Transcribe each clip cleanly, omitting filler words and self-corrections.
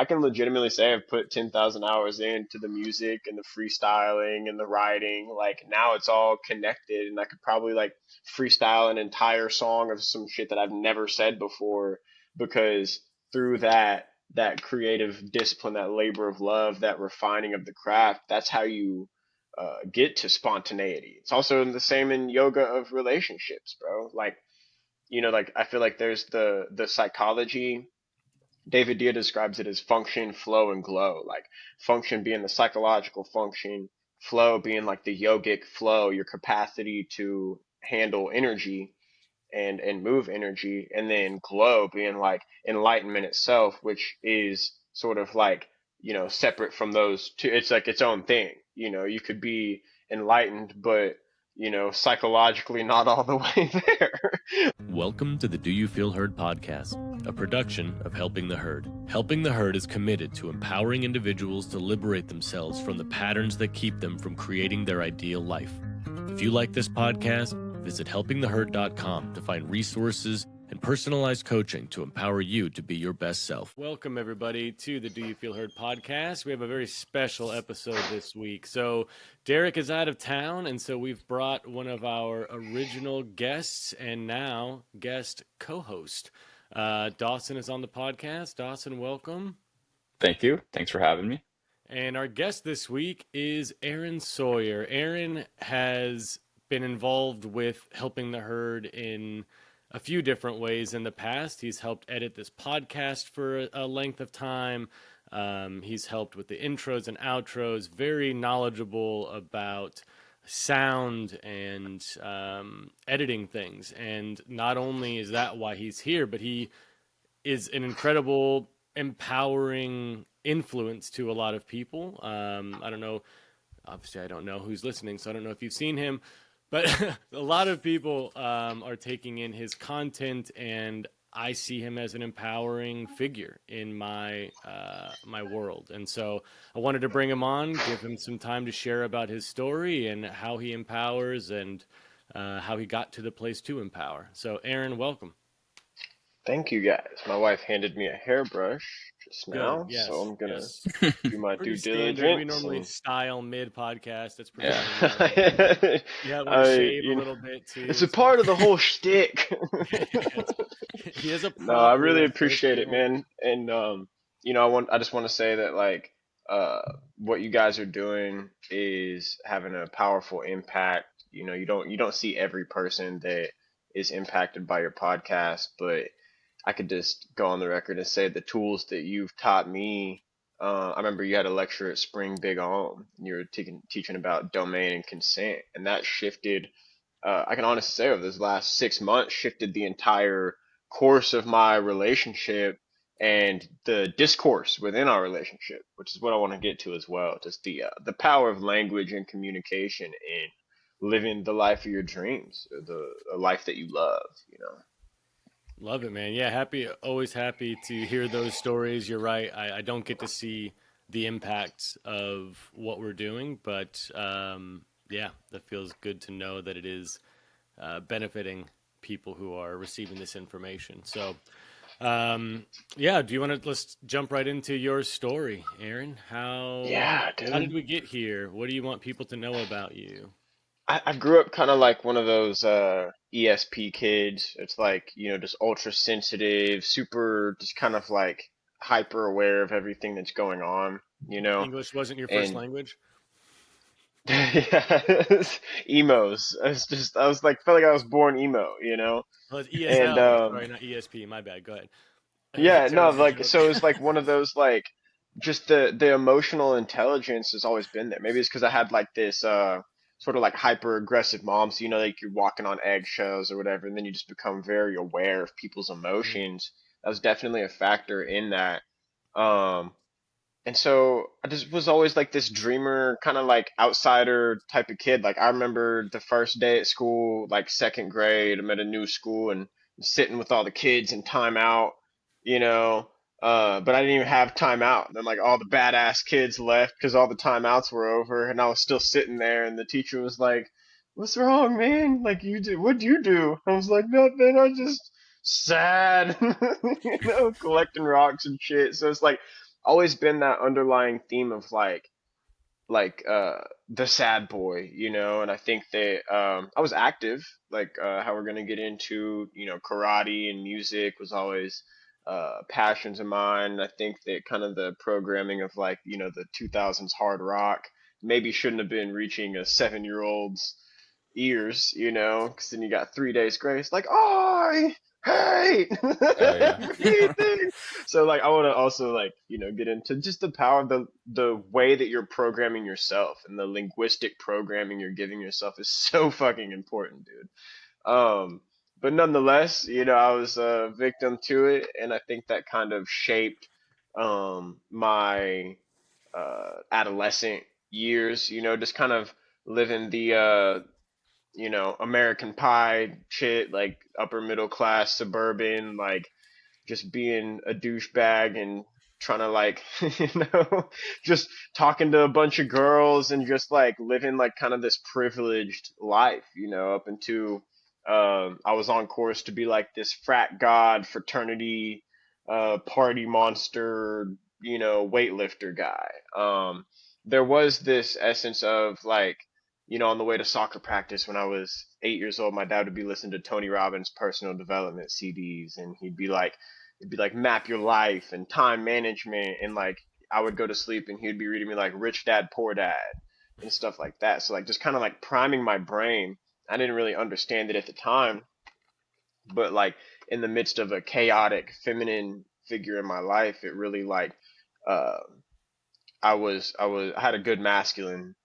I can legitimately say I've put 10,000 hours into the music and the freestyling and the writing. Like now it's all connected, and I could probably like freestyle an entire song of some shit that I've never said before because through that creative discipline, that labor of love, that refining of the craft, that's how you get to spontaneity. It's also the same in yoga of relationships, bro. Like, like I feel like there's the psychology. David Dia describes it as function, flow, and glow. Like function being the psychological function, flow being like the yogic flow, your capacity to handle energy and move energy, and then glow being like enlightenment itself, which is sort of like, separate from those two. It's like its own thing. You could be enlightened, but psychologically not all the way there. Welcome to the Do You Feel Heard podcast, a production of Helping the Herd. Helping the Herd is committed to empowering individuals to liberate themselves from the patterns that keep them from creating their ideal life. If you like this podcast, visit helpingtheherd.com to find resources and personalized coaching to empower you to be your best self. Welcome, everybody, to the Do You Feel Heard podcast. We have a very special episode this week. So Derek is out of town, and so we've brought one of our original guests and now guest co-host. Dawson is on the podcast. Dawson, welcome. Thank you. Thanks for having me. And our guest this week is Aaron Sawyer. Aaron has been involved with Helping the Herd in a few different ways in the past. He's helped edit this podcast for a length of time. He's helped with the intros and outros, very knowledgeable about sound and editing things. And not only is that why he's here, but he is an incredible, empowering influence to a lot of people. I don't know. Obviously, I don't know who's listening, so I don't know if you've seen him. But a lot of people are taking in his content, and I see him as an empowering figure in my my world. And so I wanted to bring him on, give him some time to share about his story and how he empowers and how he got to the place to empower. So, Aaron, welcome. Thank you, guys. My wife handed me a hairbrush just now, Yes, so I'm gonna yes. do my Pretty due standard. diligence. We normally style mid-podcast. That's pretty Yeah. standard. Yeah, we'll shave a little bit too. It's a part of the whole shtick. He has a No, I really proper appreciate it, man. And I just want to say that like what you guys are doing is having a powerful impact. You don't see every person that is impacted by your podcast, but I could just go on the record and say the tools that you've taught me. I remember you had a lecture at Spring Big On, and you were teaching about domain and consent, and that shifted. I can honestly say over those last 6 months, shifted the entire course of my relationship and the discourse within our relationship, which is what I want to get to as well. Just the power of language and communication in living the life of your dreams, a life that you love. Love it, man. Yeah, always happy to hear those stories. You're right. I don't get to see the impacts of what we're doing, but yeah, that feels good to know that it is benefiting people who are receiving this information. So, yeah, let's jump right into your story, Aaron. Yeah, How did dude. we get here? What do you want people to know about you? I grew up kind of like one of those ESP kids. It's like, just ultra sensitive, super, just kind of like hyper aware of everything that's going on, English wasn't your first and language? yeah, emos. I was like, felt like I was born emo. Well, it's And ESL. Sorry, not ESP. My bad. Go ahead. yeah, no, Terrible like joke. so it's like one of those like just the emotional intelligence has always been there. Maybe it's because I had like this sort of like hyper aggressive mom, so like you're walking on eggshells or whatever, and then you just become very aware of people's Mhm. emotions. That was definitely a factor in that. Um, and so I just was always like this dreamer, kind of like outsider type of kid. Like I remember the first day at school, like second grade, I'm at a new school and sitting with all the kids in timeout, you know. But I didn't even have timeout. And then like all the badass kids left because all the timeouts were over, and I was still sitting there. And the teacher was like, "What's wrong, man? Like what'd you do?" I was like, "Nothing. I just sad, collecting rocks and shit." So it's like always been that underlying theme of the sad boy, and I think that I was active, like how we're gonna get into, karate and music was always passions of mine. I think that kind of the programming of like, the 2000s hard rock maybe shouldn't have been reaching a 7-year-old's ears, because then you got 3 days grace, like I hate Oh yeah. everything. So like I want to also like get into just the power of the way that you're programming yourself and the linguistic programming you're giving yourself is so fucking important, dude. But nonetheless, I was a victim to it, and I think that kind of shaped my adolescent years. Just kind of living the American Pie shit, like upper middle class suburban, like just being a douchebag and trying to like just talking to a bunch of girls and just like living like kind of this privileged life, up into I was on course to be like this frat god fraternity party monster, weightlifter guy. There was this essence of like, on the way to soccer practice when I was 8 years old, my dad would be listening to Tony Robbins' personal development CDs, and he'd be like map your life and time management, and like I would go to sleep and he'd be reading me like Rich Dad Poor Dad and stuff like that. So like just kind of like priming my brain. I didn't really understand it at the time, but like in the midst of a chaotic feminine figure in my life, it really like uh I had a good masculine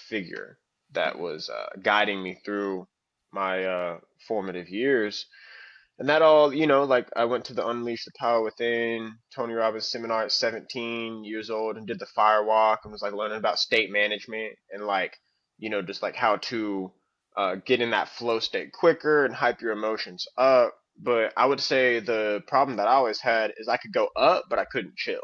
figure that was guiding me through my formative years. And that all, like I went to the Unleash the Power Within Tony Robbins seminar at 17 years old and did the fire walk and was like learning about state management and like, just like how to get in that flow state quicker and hype your emotions up. But I would say the problem that I always had is I could go up, but I couldn't chill.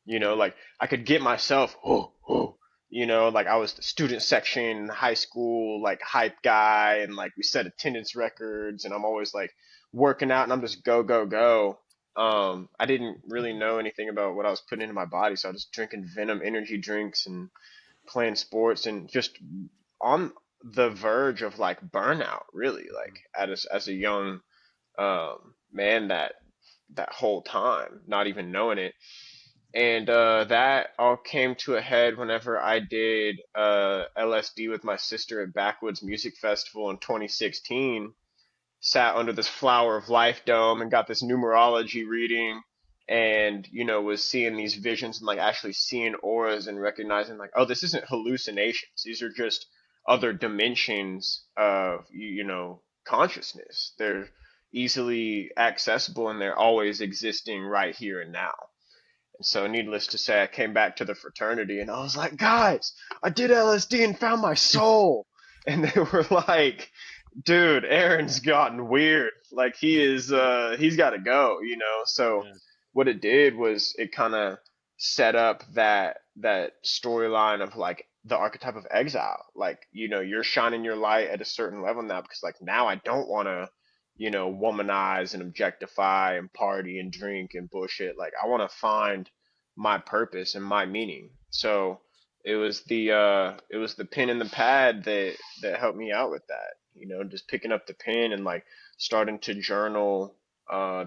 Like I could get myself, like I was the student section in high school, like hype guy, and like we set attendance records, and I'm always like working out, and I'm just go go go. I didn't really know anything about what I was putting into my body, so I was drinking Venom energy drinks and playing sports, and just on the verge of like burnout, really, like as a young man that whole time, not even knowing it. And that all came to a head whenever I did LSD with my sister at Backwoods Music Festival in 2016. Sat under this Flower of Life dome and got this numerology reading, and was seeing these visions and like actually seeing auras and recognizing like, oh, this isn't hallucinations. These are just other dimensions of consciousness. They're easily accessible and they're always existing right here and now. And so, needless to say, I came back to the fraternity and I was like, guys, I did LSD and found my soul. And they were like, dude, Aaron's gotten weird. Like he's got to go. So Yeah. what it did was it kind of set up that storyline of like the archetype of exile. Like, you're shining your light at a certain level now because like now I don't want to womanize and objectify and party and drink and bullshit. Like I want to find my purpose and my meaning. So it was the pen and the pad that helped me out with that. Just picking up the pen and like starting to journal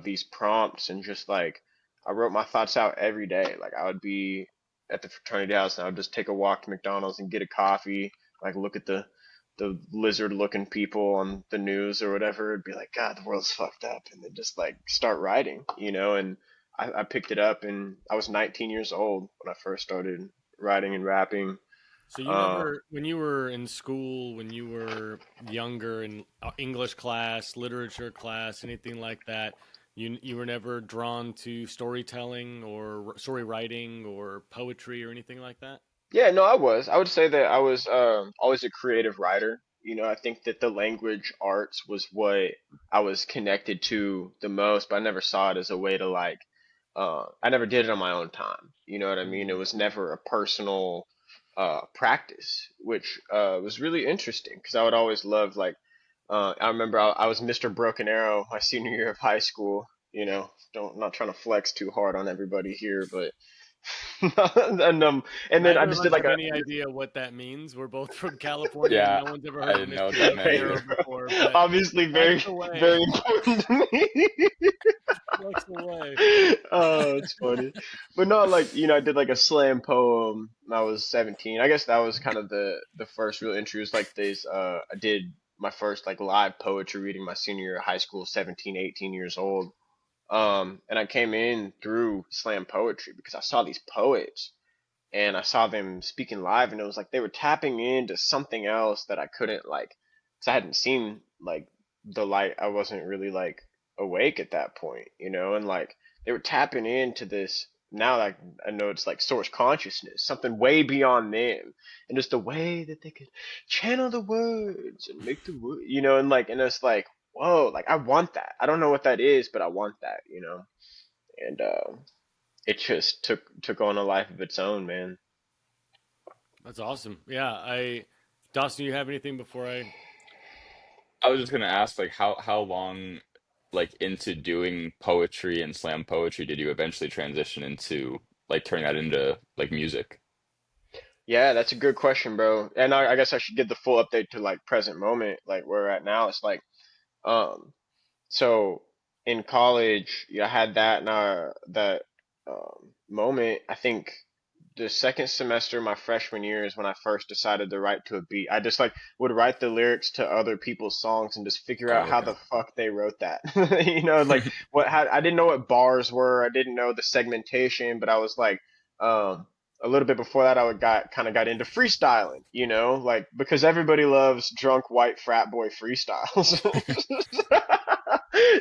these prompts and just like I wrote my thoughts out every day. Like I would be at the fraternity house and I would just take a walk to McDonald's and get a coffee, like look at the lizard looking people on the news or whatever. It'd be like, God, the world's fucked up, and then just like start writing. And I picked it up and I was 19 years old when I first started writing and rapping. So you uh, never, when you were in school, when you were younger in English class, literature class, anything like that, you were never drawn to storytelling or story writing or poetry or anything like that? Yeah, no, I was. I would say that I was always a creative writer. I think that the language arts was what I was connected to the most, but I never saw it as a way to like, I never did it on my own time. You know what I mean? It Mm. was never a personal practice, which was really interesting because I would always love like, I remember I was Mr. Broken Arrow my senior year of high school. Not trying to flex too hard on everybody here, but and and then I Neither of just us did like have a any idea what that means. We're both from California, and Yeah, no one's ever I heard of didn't know what Mr. that meant thank you, either. Wheelbarrow bro. before, but Obviously, flex very away, very important to me. flex away. Oh, it's funny. But no, like, I did like a slam poem when I was 17. I guess that was kind of the first real entry. It was like this I did my first like live poetry reading my senior year of high school, 17, 18 years old. And I came in through slam poetry because I saw these poets and I saw them speaking live, and it was like they were tapping into something else that I couldn't like, because I hadn't seen like the light. I wasn't really like awake at that point, and like they were tapping into this. Now like I know it's like source consciousness, something way beyond them, and just the way that they could channel the words and make the word, and it's like whoa, like I want that. I don't know what that is, but I want that, and it just took on a life of its own, man. That's awesome. Yeah, Dawson, you have anything before I? I was just gonna ask, like, how long, like, into doing poetry and slam poetry did you eventually transition into, like, turning that into like music? Yeah, that's a good question, bro. And I guess I should give the full update to like present moment, like where we're at now. It's like, um, so in college, yeah, I had that moment. I think the second semester, my freshman year, is when I first decided to write to a beat. I just like would write the lyrics to other people's songs and just figure out Oh, how okay. the fuck they wrote that. Like how I didn't know what bars were. I didn't know the segmentation, but I was like, um, a little bit before that, I would got kind of got into freestyling. Like because everybody loves drunk white frat boy freestyles.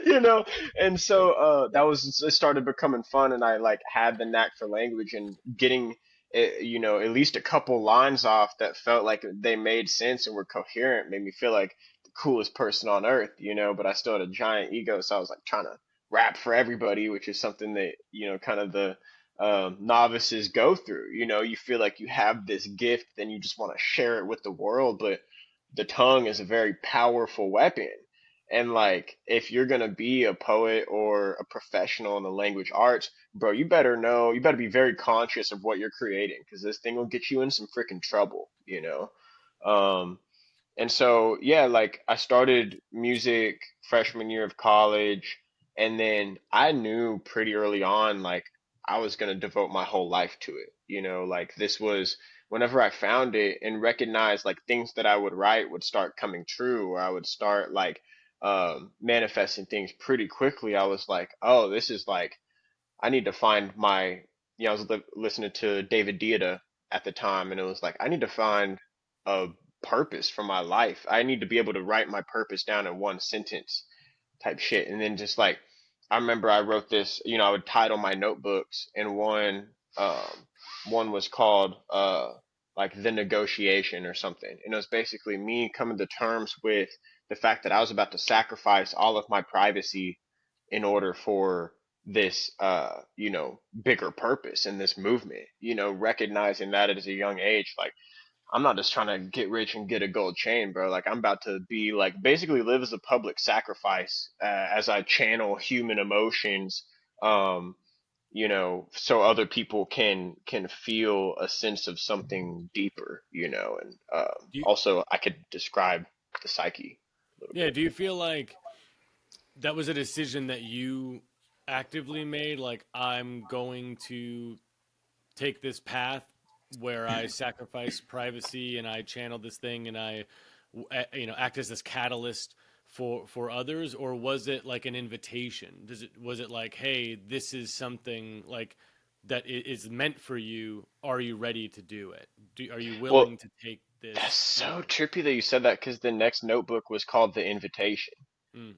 you know and so that was it started becoming fun, and I like had the knack for language and getting at least a couple lines off that felt like they made sense and were coherent made me feel like the coolest person on earth, but I still had a giant ego, so I was like trying to rap for everybody, which is something that kind of the novices go through. You feel like you have this gift and you just want to share it with the world, but the tongue is a very powerful weapon. And like, if you're gonna be a poet or a professional in the language arts, bro, you better be very conscious of what you're creating, because this thing will get you in some freaking trouble. Um, and so, yeah, like I started music freshman year of college, and then I knew pretty early on, like I was gonna devote my whole life to it. Like this was whenever I found it and recognized like things that I would write would start coming true, or I would start like manifesting things pretty quickly. I was like, oh, this is like I need to find my, I was listening to David Deida at the time, and it was like, I need to find a purpose for my life. I need to be able to write my purpose down in one sentence type shit. And then just like, I remember I wrote this, I would title my notebooks, and one was called, like The Negotiation or something. And it was basically me coming to terms with the fact that I was about to sacrifice all of my privacy in order for this bigger purpose in this movement, recognizing that at a young age, like I'm not just trying to get rich and get a gold chain, bro. Like I'm about to be like basically live as a public sacrifice, as I channel human emotions, um so other people can feel a sense of something deeper, and Do you, also I could describe the psyche a little yeah, bit. do you feel like that was a decision that you actively made? Like, I'm going to take this path where I sacrifice privacy and I channel this thing and act as this catalyst for others, or was it like an invitation? Was it like, hey, this is something like that is meant for you? Are you ready to do it? Are you Well, willing to take that's this? so trippy that you said that, because the next notebook was called The Invitation.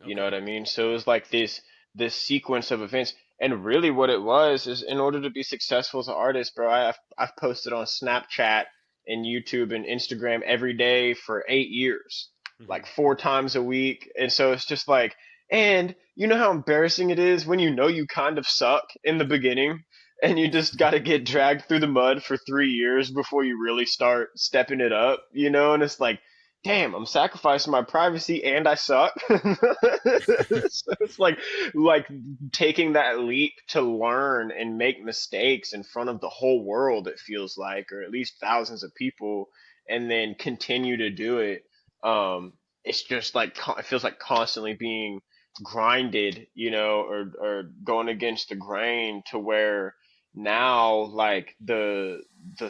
You know Okay. what I mean? So it was like this sequence of events, and really what it was is, in order to be successful as an artist, bro, I've posted on Snapchat and YouTube and Instagram every day for 8 years, Hmm. like 4 times a week, and so it's just like, and you know how embarrassing it is when you know you kind of suck in the beginning, and you just got to get dragged through the mud for 3 years before you really start stepping it up, and it's like damn, I'm sacrificing my privacy and I suck. So it's like taking that leap to learn and make mistakes in front of the whole world, it feels like, or at least thousands of people, and then continue to do it. Um, it's just like it feels like constantly being grinded, or going against the grain to where now like the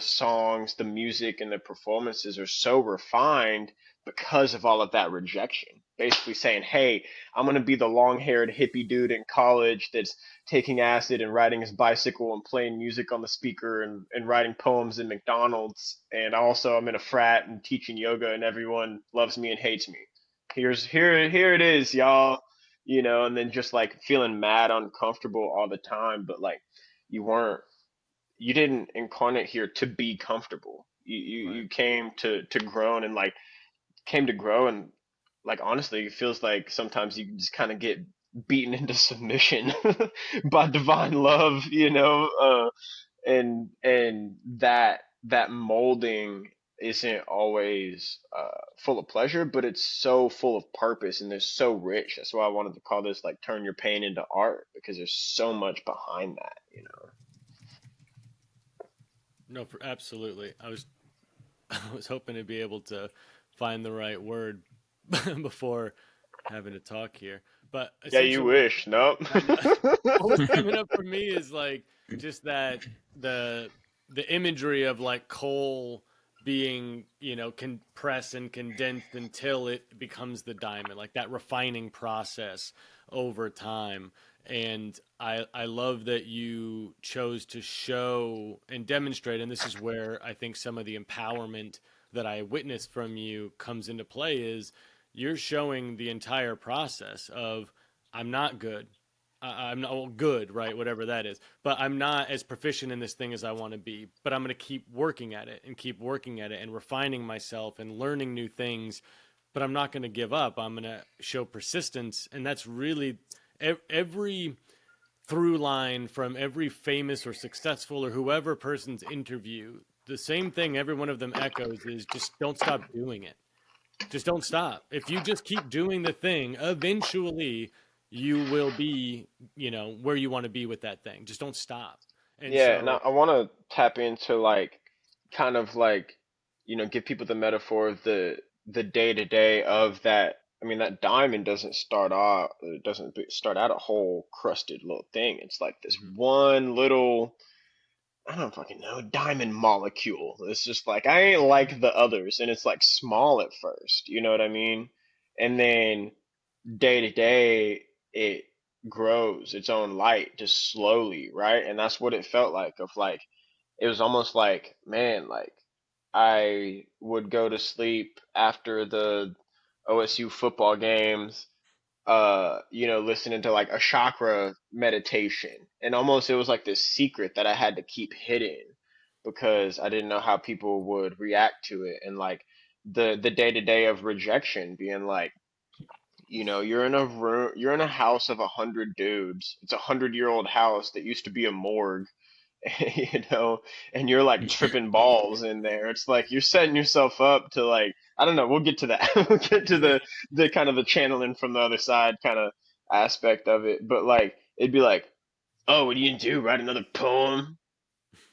songs, the music, and the performances are so refined because of all of that rejection. Basically saying, hey, I'm going to be the long haired hippie dude in college that's taking acid and riding his bicycle and playing music on the speaker and writing poems in McDonald's. And also, I'm in a frat and teaching yoga, and everyone loves me and hates me. Here it is, y'all. And then just like feeling mad, uncomfortable all the time, but like you weren't you didn't incarnate here to be comfortable. Right. You came to grow and like came to grow and like honestly it feels like sometimes you just kind of get beaten into submission by divine love, and that molding isn't always full of pleasure, but it's so full of purpose and it's so rich. That's why I wanted to call this like turn your pain into art because there's so much behind that. No, absolutely. I was hoping to be able to find the right word before having to talk here. But Yeah, you essentially, wish. Nope. what was coming up for me is like just that the the imagery of like coal being compressed and condensed until it becomes the diamond, like that refining process over time. And I love that you chose to show and demonstrate, and this is where I think some of the empowerment that I witnessed from you comes into play, is you're showing the entire process of I'm not good. I'm not, well, good, right? Whatever that is. But I'm not as proficient in this thing as I want to be. But I'm going to keep working at it and keep working at it and refining myself and learning new things. But I'm not going to give up. I'm going to show persistence. And that's really every through line from every famous or successful or whoever person's interview. The same thing every one of them echoes is just don't stop doing it. Just don't stop. If you just keep doing the thing, eventually you will be, where you want to be with that thing. Just don't stop. And Yeah, so, now I want to tap into like kind of like give people the metaphor of the day to day of that. I mean, that diamond doesn't start off, it doesn't start out a whole crusted little thing. It's like this mhm, one little, I don't fucking know, diamond molecule. It's just like I ain't like the others, and it's like small at first. You know what I mean? And then day to day it grows its own light just slowly, right? And that's what it felt like of like it was almost like, man, like I would go to sleep after the OSU football games, listening to like a chakra meditation. And almost it was like this secret that I had to keep hidden because I didn't know how people would react to it. And like the day to day of rejection being like, you're in a room, you're in a house of 100 dudes. It's 100-year-old house that used to be a morgue, and you're like tripping balls in there. It's like you're setting yourself up to like, I don't know, we'll get to that. We'll get to the kind of the channeling from the other side kind of aspect of it. But like it'd be like, oh, what do you do? Write another poem?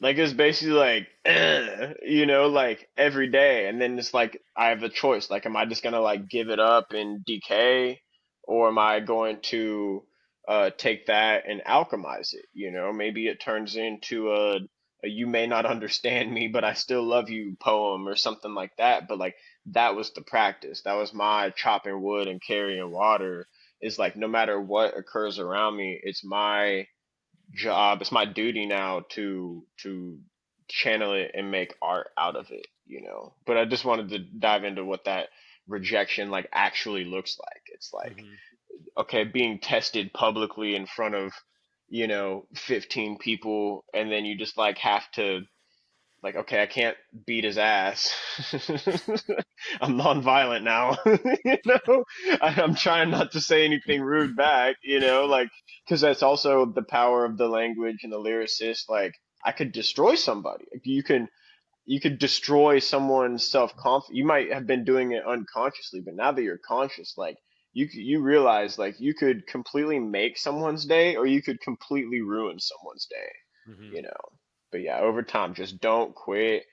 Like it's basically like, like every day, and then it's like I have a choice. Like, am I just gonna like give it up and decay, or am I going to take that and alchemize it? Maybe it turns into a "You may not understand me, but I still love you" poem or something like that. But like that was the practice. That was my chopping wood and carrying water. Is like no matter what occurs around me, it's my job, it's my duty now to channel it and make art out of it. But I just wanted to dive into what that rejection like actually looks like. It's like, mhm. okay, being tested publicly in front of 15 people, and then you just like have to like, okay, I can't beat his ass. I'm nonviolent now. I'm trying not to say anything rude back, like, because that's also the power of the language and the lyricist. Like, I could destroy somebody. You can. you could destroy someone's self-confidence. You might have been doing it unconsciously, but now that you're conscious, like you realize like you could completely make someone's day or you could completely ruin someone's day, Hmm. you know. But yeah, over time, just don't quit.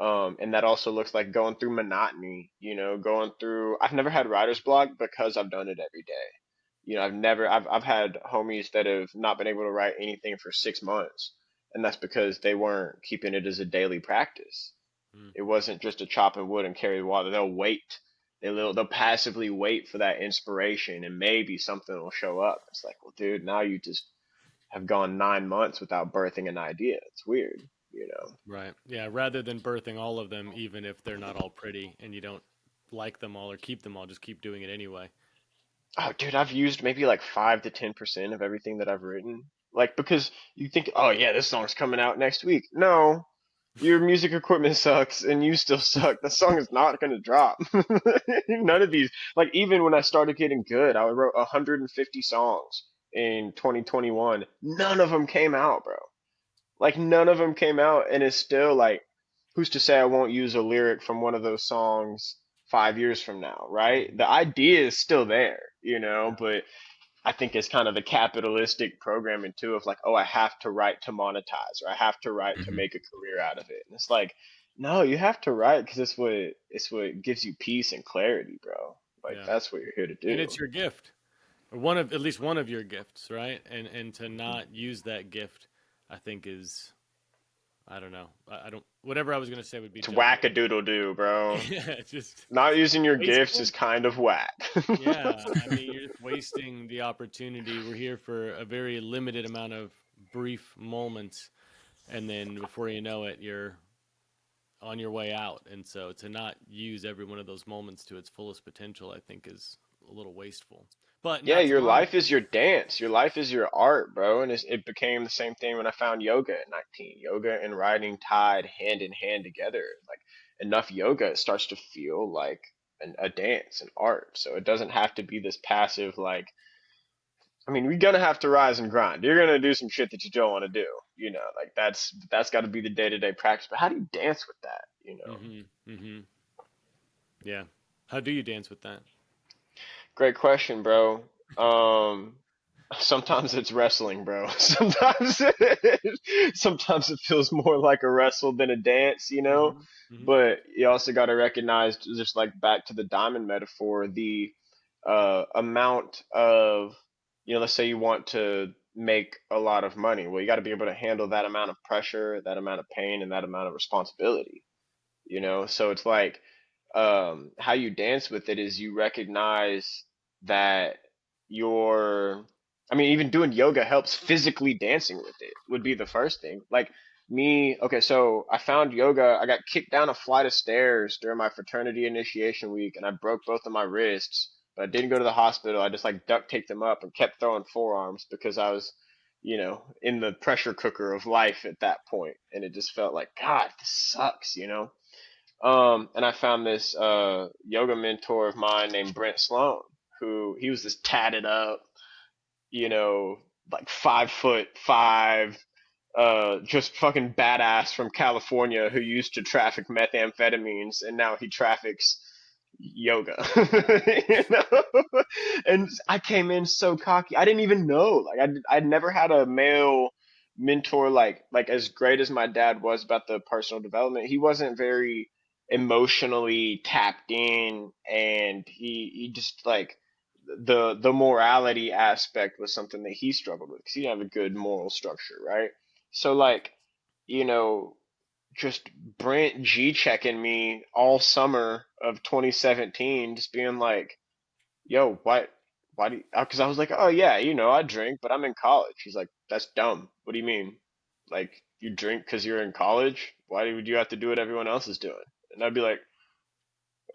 And that also looks like going through monotony, going through, I've never had writer's block because I've done it every day. I've had homies that have not been able to write anything for 6 months, and that's because they weren't keeping it as a daily practice. It wasn't just a chopping wood and carry water. They'll wait. They'll passively wait for that inspiration, and maybe something will show up. It's like, well, dude, now you just have gone 9 months without birthing an idea. It's weird, you know. Right. Yeah. Rather than birthing all of them, even if they're not all pretty and you don't like them all or keep them all, just keep doing it anyway. Oh, dude, I've used maybe like 5 to 10% of everything that I've written. Like, because you think, oh yeah, this song's coming out next week. No, your music equipment sucks and you still suck. The song is not gonna drop. None of these, like even when I started getting good, I wrote 150 songs in 2021. None of them came out, bro. Like none of them came out, and it's still like, who's to say I won't use a lyric from one of those songs 5 years from now, right? Mhm. The idea is still there, Yeah. but I think it's kind of the capitalistic programming too of like, oh, I have to write to monetize or I have to write to Hmm. make a career out of it. And it's like, no, you have to write because it's what gives you peace and clarity, bro. Like Yeah. that's what you're here to And do. it's your gift, or one of at least one of your gifts, right? And to not use that gift, I think is I don't know. I don't. Whatever I was gonna say would be It's judgment. whack-a-doodle do, bro. Yeah. Just Not using your gifts wasteful. is kind of whack. Yeah, I mean, you're just wasting the opportunity. We're here for a very limited amount of brief moments, and then before you know it, you're on your way out. And so to not use every one of those moments to its fullest potential, I think is a little wasteful. But Yeah, not to your harm life is your dance. Your life is your art, bro. And it became the same thing when I found yoga at 19. Yoga and writing tied hand in hand together. Like enough yoga, it starts to feel like a dance, an art. So it doesn't have to be this passive, like, I mean, we're gonna have to rise and grind. You're gonna do some shit that you don't want to do. Like that's got to be the day-to-day practice. But how do you dance with that? you. Yeah. How do you dance with that? Great question, bro. Um, Sometimes it's wrestling, bro. Sometimes it feels more like a wrestle than a dance. Hmm. Hmm. But you also got to recognize, just like back to the diamond metaphor, the amount of, let's say you want to make a lot of money. Well, you got to be able to handle that amount of pressure, that amount of pain, and that amount of responsibility. So it's like how you dance with it is you recognize that you're, I mean, even doing yoga helps. Physically dancing with it would be the first thing. Like me, okay, so I found yoga. I got kicked down a flight of stairs during my fraternity initiation week, and I broke both of my wrists. But I didn't go to the hospital. I just like duct taped them up and kept throwing forearms because I was, in the pressure cooker of life at that point, and it just felt like, God, this sucks. And I found this yoga mentor of mine named Brent Sloan, who he was this tatted up, you know, like 5'5", just fucking badass from California who used to traffic methamphetamines and now he traffics yoga. you know? And I came in so cocky. I didn't even know. Like I'd never had a male mentor like as great as my dad was about the personal development. He wasn't very emotionally tapped in, and he just like the morality aspect was something that he struggled with because he didn't have a good moral structure, right? So like, you know, just Brent G checking me all summer of 2017, just being like, "Yo, why do you?" Because I was like, "Oh yeah, I drink, but I'm in college." He's like, "That's dumb. What do you mean? Like you drink because you're in college? Why would you have to do what everyone else is doing?" And I'd be like,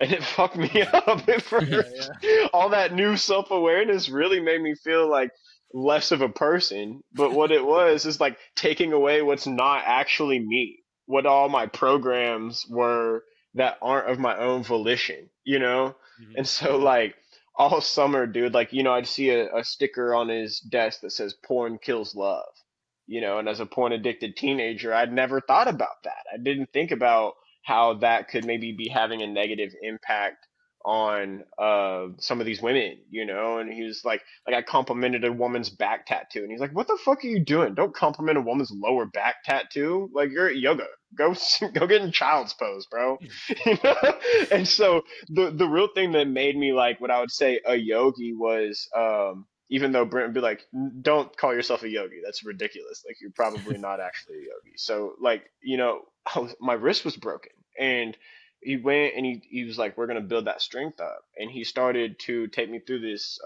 and it fucked me up at Yeah, first. yeah. All that new self-awareness really made me feel like less of a person. But what it was is like taking away what's not actually me, what all my programs were that aren't of my own volition. Hmm. And so like all summer, dude, like I'd see a sticker on his desk that says "Porn kills love." And as a porn addicted teenager, I'd never thought about that. I didn't think about how that could maybe be having a negative impact on some of these women, you know. And he was like I complimented a woman's back tattoo, and he's like, "What the fuck are you doing? Don't compliment a woman's lower back tattoo. Like you're at yoga. Go go get in child's pose, bro." You know? And so the real thing that made me like what I would say a yogi was even though Brent would be like, "Don't call yourself a yogi. That's ridiculous. Like you're probably not actually a yogi." So like, you know, my wrist was broken, and he went and he was like, "We're gonna build that strength up," and he started to take me through this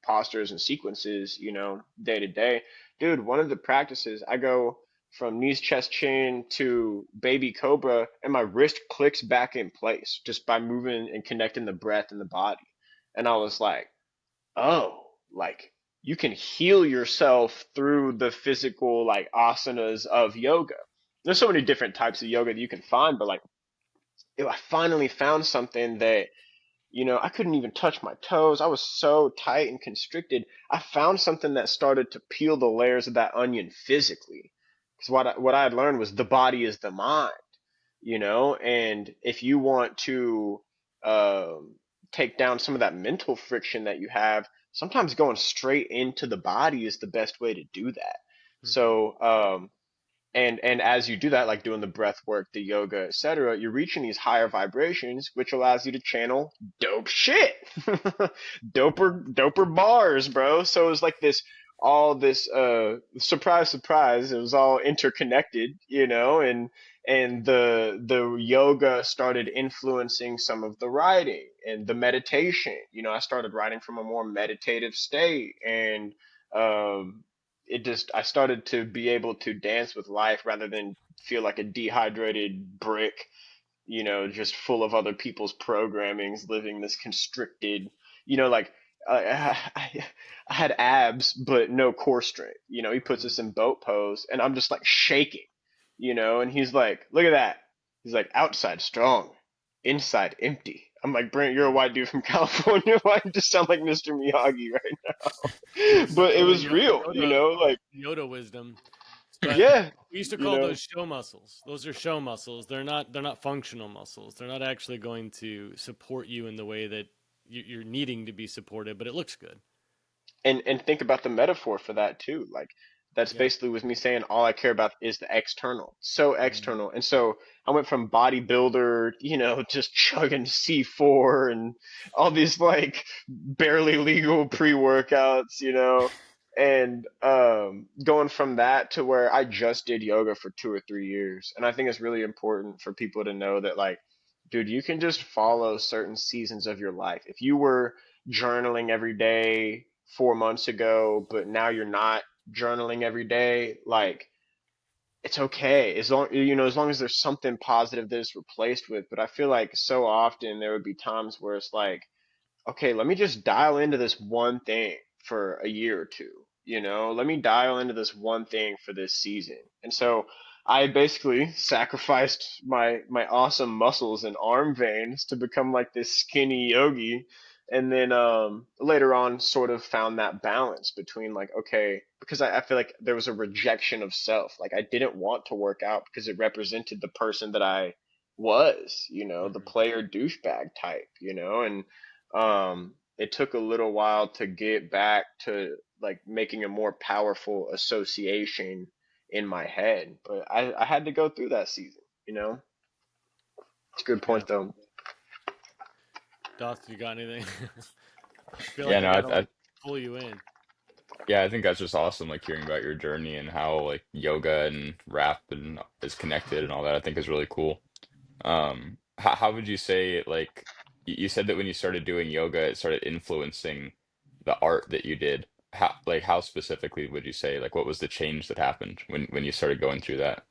postures and sequences, you know, day to day. Dude, one of the practices I go from knees, chest, chin to baby cobra, and my wrist clicks back in place just by moving and connecting the breath and the body. And I was like, oh, like you can heal yourself through the physical like asanas of yoga. There's so many different types of yoga that you can find, but like I finally found something that, you know, I couldn't even touch my toes. I was so tight and constricted. I found something that started to peel the layers of that onion physically. Because what I had learned was the body is the mind, you know, and if you want to um, take down some of that mental friction that you have, sometimes going straight into the body is the best way to do that. Mhm. So, and as you do that, like doing the breath work, the yoga, etc., you're reaching these higher vibrations, which allows you to channel dope shit, doper bars, bro. So it was like this, all this, surprise, surprise. It was all interconnected, you know, and the yoga started influencing some of the writing and the meditation. You know, I started writing from a more meditative state, and um it just I started to be able to dance with life rather than feel like a dehydrated brick, you know, just full of other people's programmings, living this constricted, you know, like I had abs but no core strength. You know, he puts us Mhm. in boat pose, and I'm just like shaking, you know, and he's like, "Look at that." He's like, "Outside strong, inside empty." I'm like, "Brent, you're a white dude from California. Why you just sound like Mr. Miyagi right now?" This is But it total was real, you Yoda know, like Yoda wisdom. But yeah, we used to you call know. those show muscles. Those are show muscles. They're not functional muscles. They're not actually going to support you in the way that you're needing to be supported. But it looks good. And think about the metaphor for that too. Like that's Yeah. basically with me saying all I care about is the external. So Mhm. external. And so I went from bodybuilder, you know, just chugging C4 and all these like barely legal pre-workouts, you know, and going from that to where I just did yoga for 2 or 3 years. And I think it's really important for people to know that like, dude, you can just follow certain seasons of your life. If you were journaling every day 4 months ago, but now you're not journaling every day, like it's okay as long, you know, as long as there's something positive that it's replaced with. But I feel like so often there would be times where it's like, okay, let me just dial into this one thing for a year or two. You know, let me dial into this one thing for this season. And so I basically sacrificed my awesome muscles and arm veins to become like this skinny yogi. And then later on sort of found that balance between like, okay, because I feel like there was a rejection of self. Like I didn't want to work out because it represented the person that I was, you know, the Mhm. player douchebag type, you know, and it took a little while to get back to like making a more powerful association in my head, but I had to go through that season, you know. It's a good Yeah. point though. Dawson, you got anything? I feel Yeah, like I no, gotta I like pull you in. yeah, I think that's just awesome, like hearing about your journey and how like yoga and rap and is connected and all that. I think is really cool. How would you say it, like you said that when you started doing yoga, it started influencing the art that you did. How specifically would you say, like what was the change that happened when you started going through that?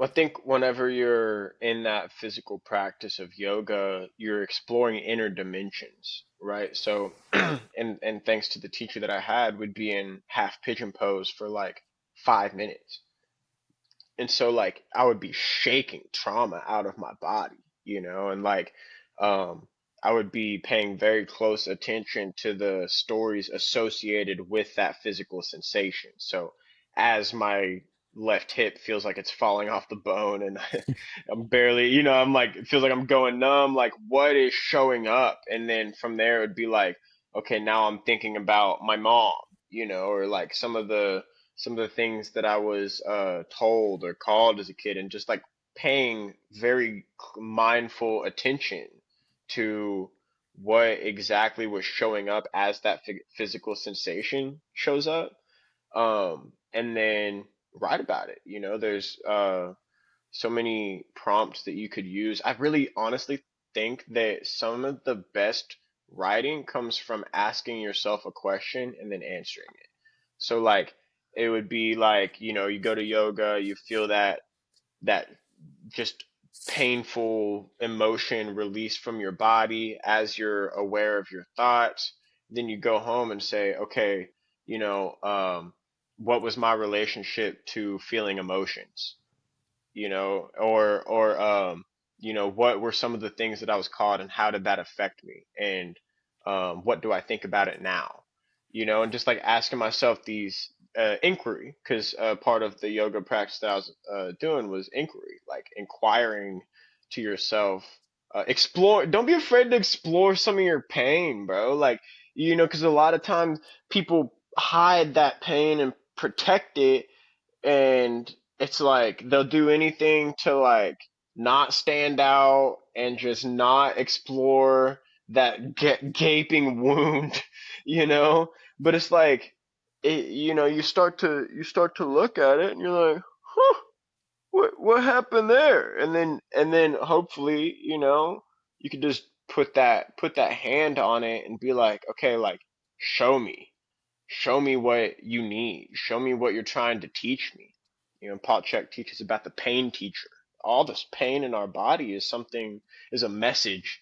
I think whenever you're in that physical practice of yoga, you're exploring inner dimensions, right? So, and thanks to the teacher that I had, would be in half pigeon pose for like 5 minutes. And so like I would be shaking trauma out of my body, you know, and like um I would be paying very close attention to the stories associated with that physical sensation. So as my left hip feels like it's falling off the bone, and I'm barely, you know, I'm like, it feels like I'm going numb. Like, what is showing up? And then from there, it would be like, okay, now I'm thinking about my mom, you know, or like some of the things that I was told or called as a kid, and just like paying very mindful attention to what exactly was showing up as that physical sensation shows up, and then write about it. You know, there's so many prompts that you could use. I really honestly think that some of the best writing comes from asking yourself a question and then answering it. So like it would be like, you know, you go to yoga, you feel that just painful emotion released from your body as you're aware of your thoughts. Then you go home and say, okay, you know, what was my relationship to feeling emotions? You know, or you know, what were some of the things that I was caught, and how did that affect me? And what do I think about it now? You know, and just like asking myself these inquiry, because part of the yoga practice that I was doing was inquiry, like inquiring to yourself, explore. Don't be afraid to explore some of your pain, bro. Like, you know, because a lot of times people hide that pain and protect it, and it's like they'll do anything to like not stand out and just not explore that gaping wound, you know. But it's like you know, you start to look at it and you're like, huh, what happened there? And then hopefully, you know, you could just put that hand on it and be like, okay, like show me. Show me what you need. Show me what you're trying to teach me. You know, Paul Chek teaches about the pain teacher. All this pain in our body is something, is a message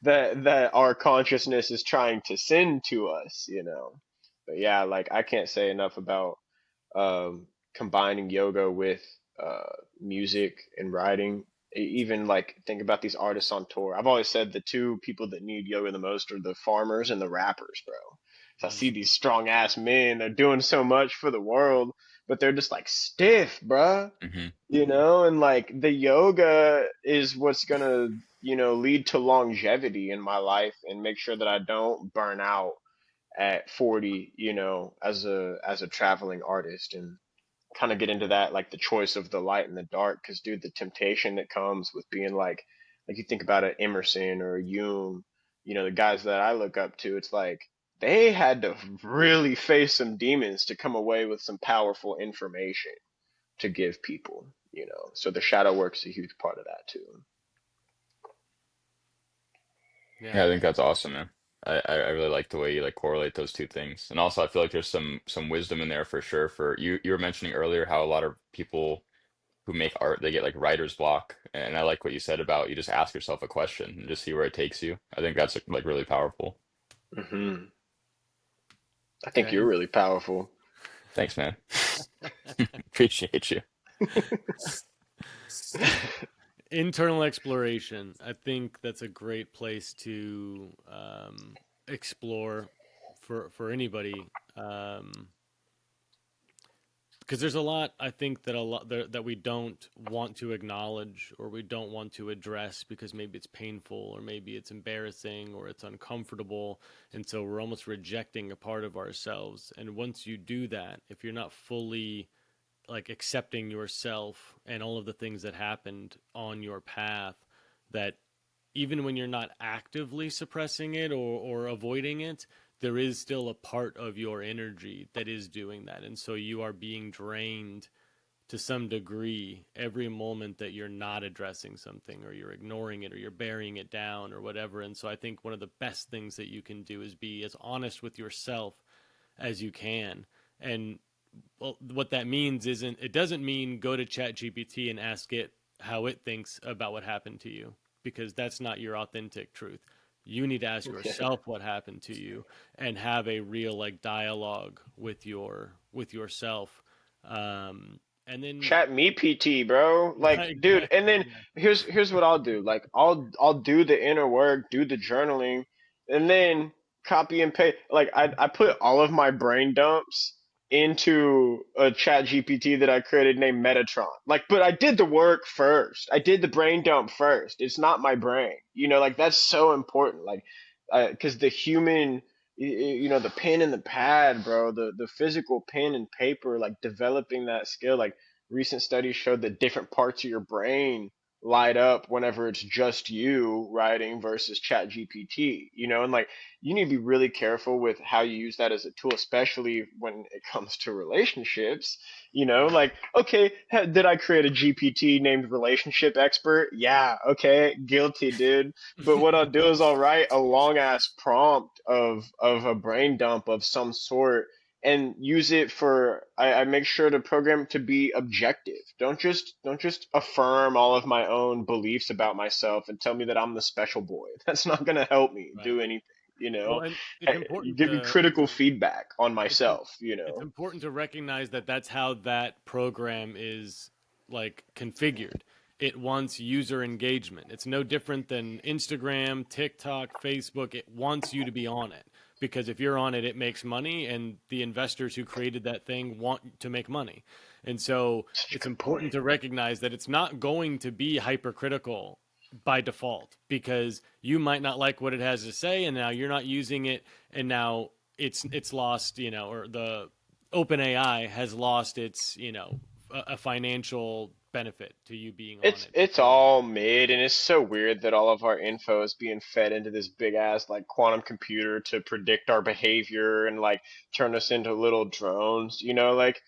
that our consciousness is trying to send to us, you know. But yeah, like I can't say enough about combining yoga with music and writing. Even like think about these artists on tour. I've always said the two people that need yoga the most are the farmers and the rappers, bro. So I see these strong ass men, they're doing so much for the world, but they're just like stiff, bruh. Hmm. You know, and like the yoga is what's gonna, you know, lead to longevity in my life and make sure that I don't burn out at 40, you know, as a traveling artist, and kind of get into that, like the choice of the light and the dark. Because dude, the temptation that comes with being like you think about it, Emerson or Jung, you know, the guys that I look up to, it's like they had to really face some demons to come away with some powerful information to give people, you know. So the shadow work's a huge part of that too. Yeah. Yeah, I think that's awesome, man. I really like the way you like correlate those two things. And also I feel like there's some wisdom in there for sure. For you were mentioning earlier how a lot of people who make art, they get like writer's block. And I like what you said about you just ask yourself a question and just see where it takes you. I think that's like really powerful. Hmm. I think Yeah. you're really powerful. Thanks, man. Appreciate you. Internal exploration. I think that's a great place to explore for anybody. Um, because there's a lot I think that a lot that we don't want to acknowledge or we don't want to address because maybe it's painful or maybe it's embarrassing or it's uncomfortable, and so we're almost rejecting a part of ourselves. And once you do that, if you're not fully like accepting yourself and all of the things that happened on your path, that even when you're not actively suppressing it or avoiding it, there is still a part of your energy that is doing that. And so you are being drained to some degree every moment that you're not addressing something or you're ignoring it or you're burying it down or whatever. And so I think one of the best things that you can do is be as honest with yourself as you can. And well, what that means isn't, it doesn't mean go to ChatGPT and ask it how it thinks about what happened to you, because that's not your authentic truth. You need to ask yourself what happened to you and have a real like dialogue with yourself. And then Chat me PT, bro. Like, dude, and exactly, then here's what I'll do. Like, I'll do the inner work, do the journaling, and then copy and paste. Like, I put all of my brain dumps into a chat GPT that I created named Metatron. Like, but I did the work first. I did the brain dump first. It's not my brain. Like that's so important. Like, because the human, the pen and the pad, bro, the physical pen and paper, like developing that skill. Like recent studies showed that different parts of your brain light up whenever it's just you writing versus chat GPT, and like you need to be really careful with how you use that as a tool, especially when it comes to relationships. Right. Like, okay, did I create a GPT named relationship expert? Yeah, okay, guilty, dude. But what I'll do is I'll write a long ass prompt of a brain dump of some sort and use it for I make sure to program to be objective. Don't just affirm all of my own beliefs about myself and tell me that I'm the special boy. That's not gonna help me Right. do anything, Well, and it's You important give me to critical feedback on it's im- myself. it's important to recognize that that's how that program is like configured. It wants user engagement. It's no different than Instagram, TikTok, Facebook. It wants you to be on it because if you're on it, it makes money, and the investors who created that thing want to make money. And so Such a it's good important point. to recognize that it's not going to be hypercritical by default because you might not like what it has to say, and now you're not using it, and now it's lost, or the OpenAI has lost its, a financial benefit to you being on It's it it's because all mid, and it's so weird that all of our info is being fed into this big ass like quantum computer to predict our behavior and like turn us into little drones. Like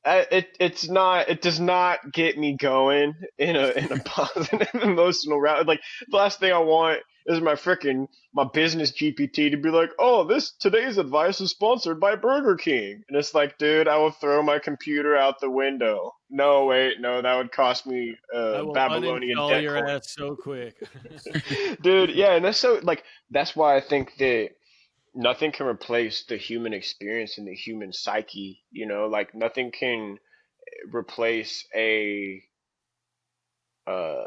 it does not get me going in a positive emotional route. Like the last thing I want is my business GPT to be like, oh, this today's advice is sponsored by Burger King, and it's like, dude, I will throw my computer out the window. No, wait, no, that would cost me I will Babylonian uninstall debt your coin. ass so quick. Dude, yeah, and that's so like that's why I think that nothing can replace the human experience and the human psyche, like nothing can replace a uh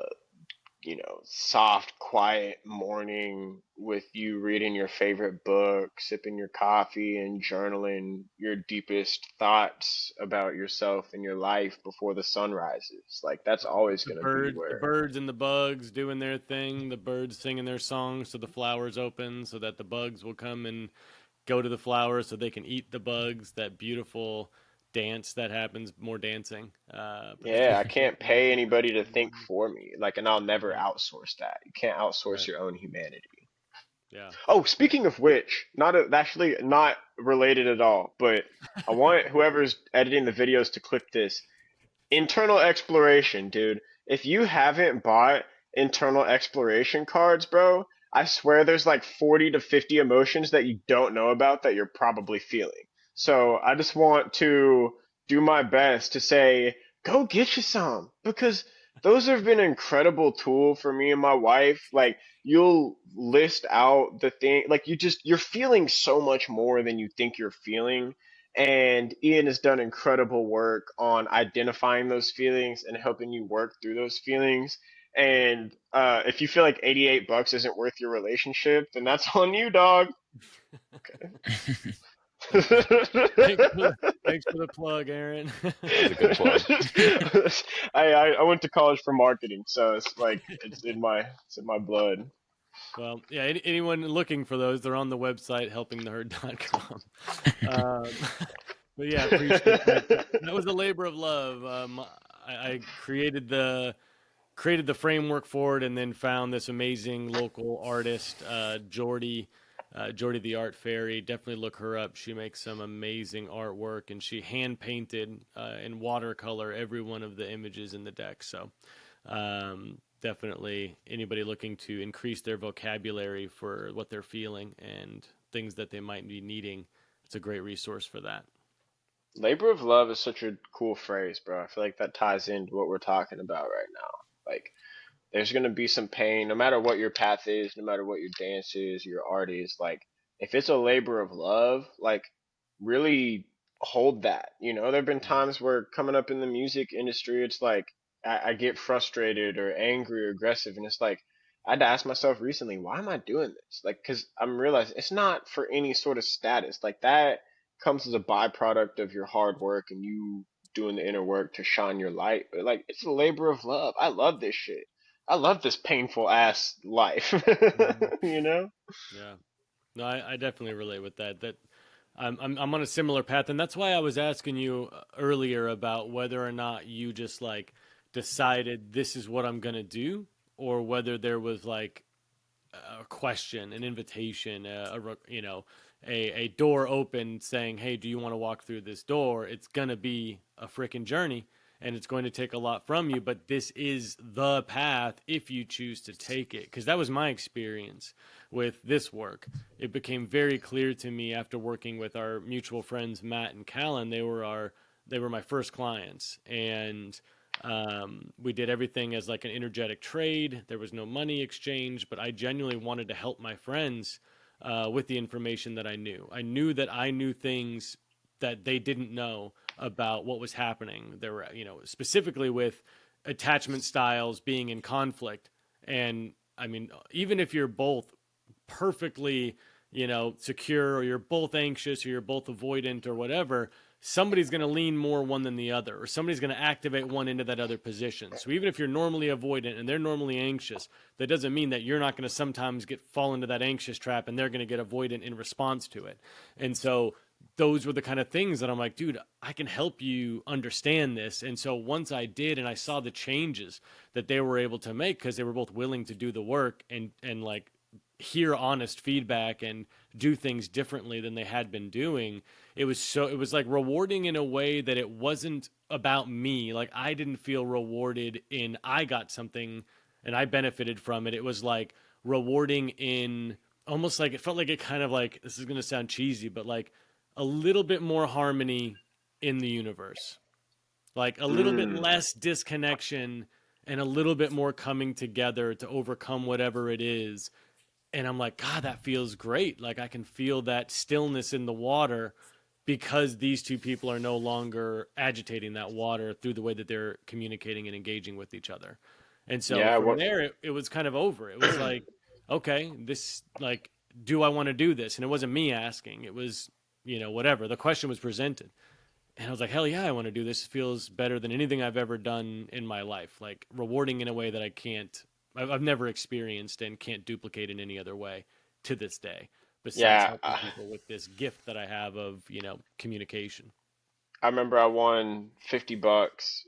soft quiet morning with you reading your favorite book, sipping your coffee and journaling your deepest thoughts about yourself and your life before the sun rises. Like that's always the going to be birds the where birds and the bugs doing their thing, the birds singing their songs so the flowers open so that the bugs will come and go to the flowers so they can eat the bugs. That beautiful dance that happens, more dancing, but the yeah, I bees can't pay anybody to think for me. Like and I'll never right, outsource that. You can't outsource right, your own humanity. yeah. Oh, speaking of which, actually not related at all, but I want whoever's editing the videos to clip this. Internal exploration, dude. If you haven't bought internal exploration cards, bro, I swear there's like 40 to 50 emotions that you don't know about that you're probably feeling. So I just want to do my best to say, go get you some because those have been an incredible tool for me and my wife. Like you'll list out the thing, like you're feeling so much more than you think you're feeling, and Ian has done incredible work on identifying those feelings and helping you work through those feelings. And if you feel like $88 isn't worth your relationship, then that's on you, dog. thanks for the Thanks for the plug, Aaron. That was a good plug. I went to college for marketing, so it's like it's in my blood. Well, yeah, anyone looking for those, they're on the website helpingtheherd.com. Um, but yeah, appreciate that. That was a labor of love. I created the framework for it, and then found this amazing local artist, Jordy the Art Fairy. Definitely look her up. She makes some amazing artwork, and she hand painted in watercolor every one of the images in the deck. So definitely anybody looking to increase their vocabulary for what they're feeling and things that they might be needing, it's a great resource for that. Labor of love is such a cool phrase, bro. I feel like that ties into what we're talking about right now. Like there's going to be some pain no matter what your path is, no matter what your dance is, your art is. Like if it's a labor of love, like really hold that. There have been Mhm. times where coming up in the music industry, it's like I get frustrated or angry or aggressive, and it's like I had to ask myself recently, why am I doing this? Like, because I'm realizing it's not for any sort of status like that. comes as a byproduct of your hard work and you doing the inner work to shine your light. But like it's a labor of love. I love this shit. I love this painful ass life. Mhm. You know? Yeah. No, I definitely relate with that. That I'm on a similar path, and that's why I was asking you earlier about whether or not you just like decided this is what I'm gonna do, or whether there was like a question, an invitation, you know, a door open saying, "Hey, do you want to walk through this door?" It's gonna be a freaking journey, and it's going to take a lot from you. But this is the path if you choose to take it. Because that was my experience with this work. It became very clear to me after working with our mutual friends Matt and Callan. They were my first clients, and we did everything as like an energetic trade. There was no money exchange, but I genuinely wanted to help my friends with the information that I knew. I knew that I knew things that they didn't know about what was happening. There were, you know, specifically with attachment styles being in conflict. And I mean, even if you're both perfectly, you know, secure, or you're both anxious, or you're both avoidant, or whatever, somebody's going to lean more one than the other, or somebody's going to activate one into that other position. So even if you're normally avoidant and they're normally anxious, that doesn't mean that you're not going to sometimes fall into that anxious trap and they're going to get avoidant in response to it. And so those were the kind of things that I'm like, dude, I can help you understand this. And so once I did, and I saw the changes that they were able to make, because they were both willing to do the work and like hear honest feedback and do things differently than they had been doing, it was like rewarding in a way that it wasn't about me. Like I didn't feel rewarded in I got something and I benefited from it. It was like rewarding in almost like, it felt like, it kind of like, this is going to sound cheesy, but like a little bit more harmony in the universe, like a little bit Mm. less disconnection and a little bit more coming together to overcome whatever it is. And I'm like, God, that feels great. Like I can feel that stillness in the water because these two people are no longer agitating that water through the way that they're communicating and engaging with each other. And so Yeah, from what there, it was kind of over. It was like, okay, this, like, do I want to do this? And it wasn't me asking. It was, you know, whatever. The question was presented. And I was like, hell yeah, I want to do this. It feels better than anything I've ever done in my life. Like rewarding in a way that I've never experienced and can't duplicate in any other way to this day, besides yeah, helping people with this gift that I have of, you know, communication. I remember I won $50,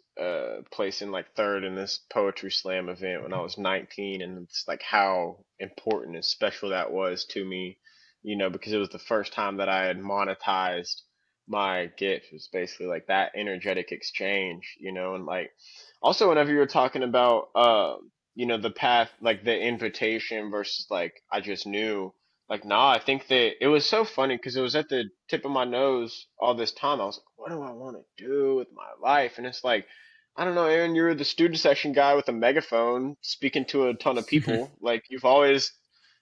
placing like third in this poetry slam event when I was 19, and it's like how important and special that was to me, you know, because it was the first time that I had monetized my gift. It was basically like that energetic exchange, you know, and like also whenever you were talking about, you know, the path, like the invitation versus like I just knew. Like, nah, I think that it was so funny because it was at the tip of my nose all this time. I was like, what do I want to do with my life? And it's like, I don't know, Aaron, you're the student section guy with a megaphone speaking to a ton of people. Like, you've always,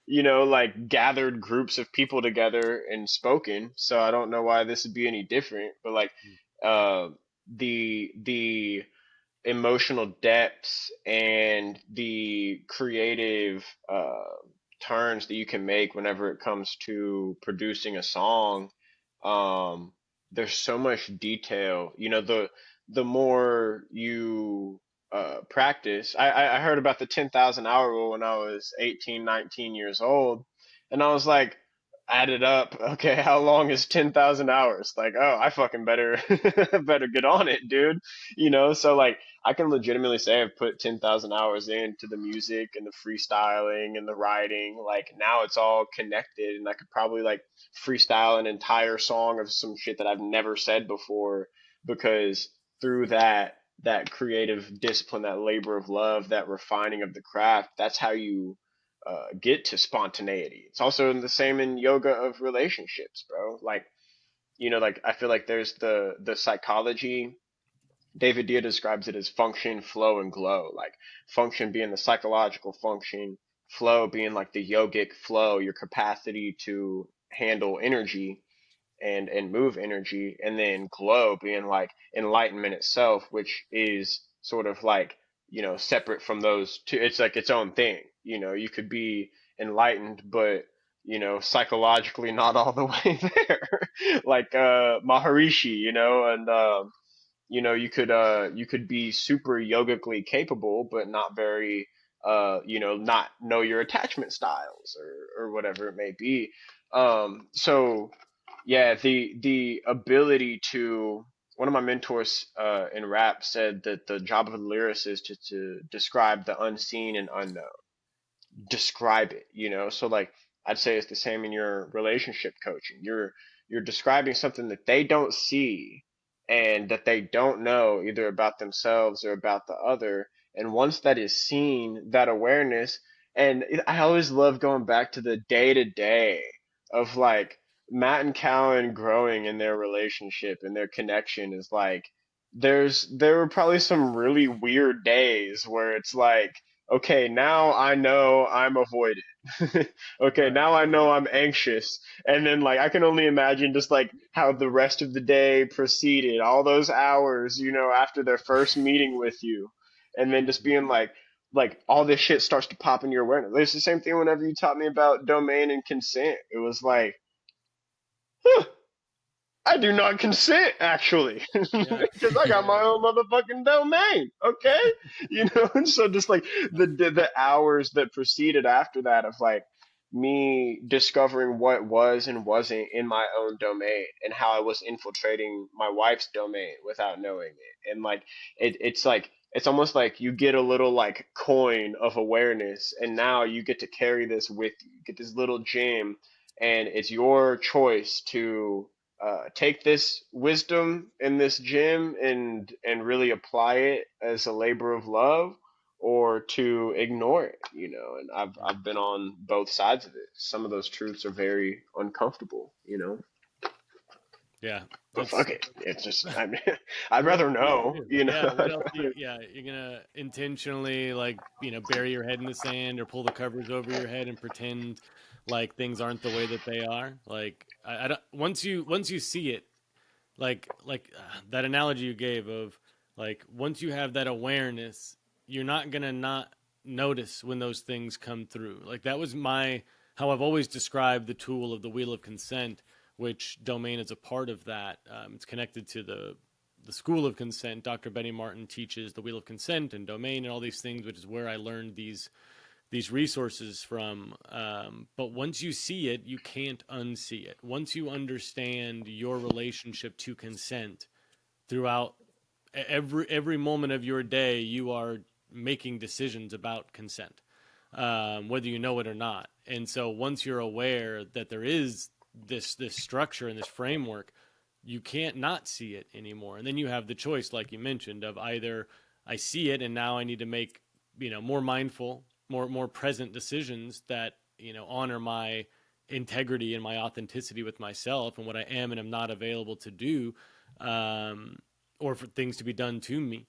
you know, like gathered groups of people together and spoken. So I don't know why this would be any different. But like, uh, the emotional depths and the creative turns that you can make whenever it comes to producing a song. um there's so much detail, you know, the more you practice. I heard about the 10,000 hour rule when I was 18, 19 years old, and I was like, added up, okay, how long is 10,000 hours? Like, oh, I fucking better better get on it, dude. You know, so like I can legitimately say I've put 10,000 hours into the music and the freestyling and the writing. Like now it's all connected, and I could probably like freestyle an entire song of some shit that I've never said before, because through that creative discipline, that labor of love, that refining of the craft, that's how you get to spontaneity. It's also the same in yoga of relationships, bro. Like, you know, like I feel like there's the psychology. David Dia describes it as function, flow, and glow. Like function being the psychological function, flow being like the yogic flow, your capacity to handle energy and move energy, and then glow being like enlightenment itself, which is sort of like, you know, separate from those two. It's like its own thing. You know, you could be enlightened, but psychologically not all the way there, like Maharishi, and you could be super yogically capable but not very not know your attachment styles or whatever it may be. So yeah, the ability to one of my mentors in rap said that the job of a lyricist is to describe the unseen and unknown, describe it, So like I'd say it's the same in your relationship coaching. You're describing something that they don't see and that they don't know either about themselves or about the other. And once that is seen, that awareness, I always love going back to the day to day of like Matt and Callan growing in their relationship and their connection is like there were probably some really weird days where it's like, okay, now I know I'm avoided. Okay, Right. now I know I'm anxious. And then like I can only imagine just like how the rest of the day proceeded, all those hours, after their first meeting with you. And then just being like all this shit starts to pop in your awareness. It's the same thing whenever you taught me about domain and consent. It was like, huh, I do not consent actually, Yeah. because I got Yeah. my own motherfucking domain. Okay, and so just like the hours that proceeded after that of like me discovering what was and wasn't in my own domain and how I was infiltrating my wife's domain without knowing it, and like it's almost like you get a little like coin of awareness, and now you get to carry this with you. You get this little gem, and it's your choice to take this wisdom in this gym and really apply it as a labor of love, or to ignore it, and I've been on both sides of it. Some of those truths are very uncomfortable, Yeah. but That's fuck it, it's just I mean, I'd what else rather are you know, gonna do? Yeah, what I'd else rather. yeah, you're gonna intentionally like, bury your head in the sand or pull the covers over your head and pretend like things aren't the way that they are. Like I don't, once you see it, that analogy you gave of like once you have that awareness, you're not gonna not notice when those things come through. Like that was my how I've always described the tool of the wheel of consent, which domain is a part of that. It's connected to the school of consent. Dr. Benny Martin teaches the wheel of consent and domain and all these things, which is where I learned these resources from. But once you see it, you can't unsee it. Once you understand your relationship to consent throughout every moment of your day, you are making decisions about consent, whether you know it or not. And so once you're aware that there is this structure and this framework, you can't not see it anymore. And then you have the choice, like you mentioned, of either I see it and now I need to make more mindful, more present decisions that honor my integrity and my authenticity with myself and what I am and am not available to do, um, or for things to be done to me.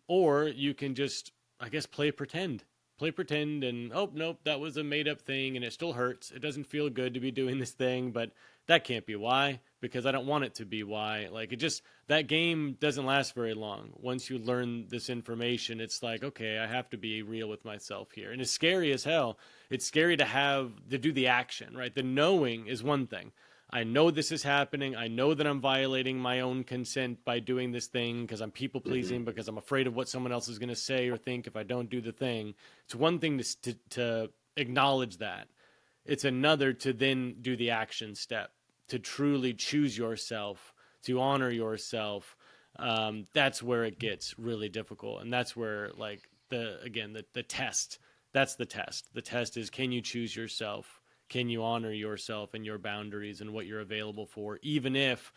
Or you can just, I guess, play pretend, and oh nope, that was a made up thing and it still hurts. It doesn't feel good to be doing this thing, but that can't be why, because I don't want it to be why. Like it just, that game doesn't last very long. Once you learn this information, it's like, okay, I have to be real with myself here. And it's scary as hell. It's scary to do the action, right? The knowing is one thing. I know this is happening. I know that I'm violating my own consent by doing this thing because I'm people Hmm. pleasing, because I'm afraid of what someone else is going to say or think if I don't do the thing. It's one thing to acknowledge that. It's another to then do the action step, to truly choose yourself, to honor yourself. That's where it gets really difficult. And that's where, like, the test, that's the test. The test is, can you choose yourself? Can you honor yourself and your boundaries and what you're available for, even if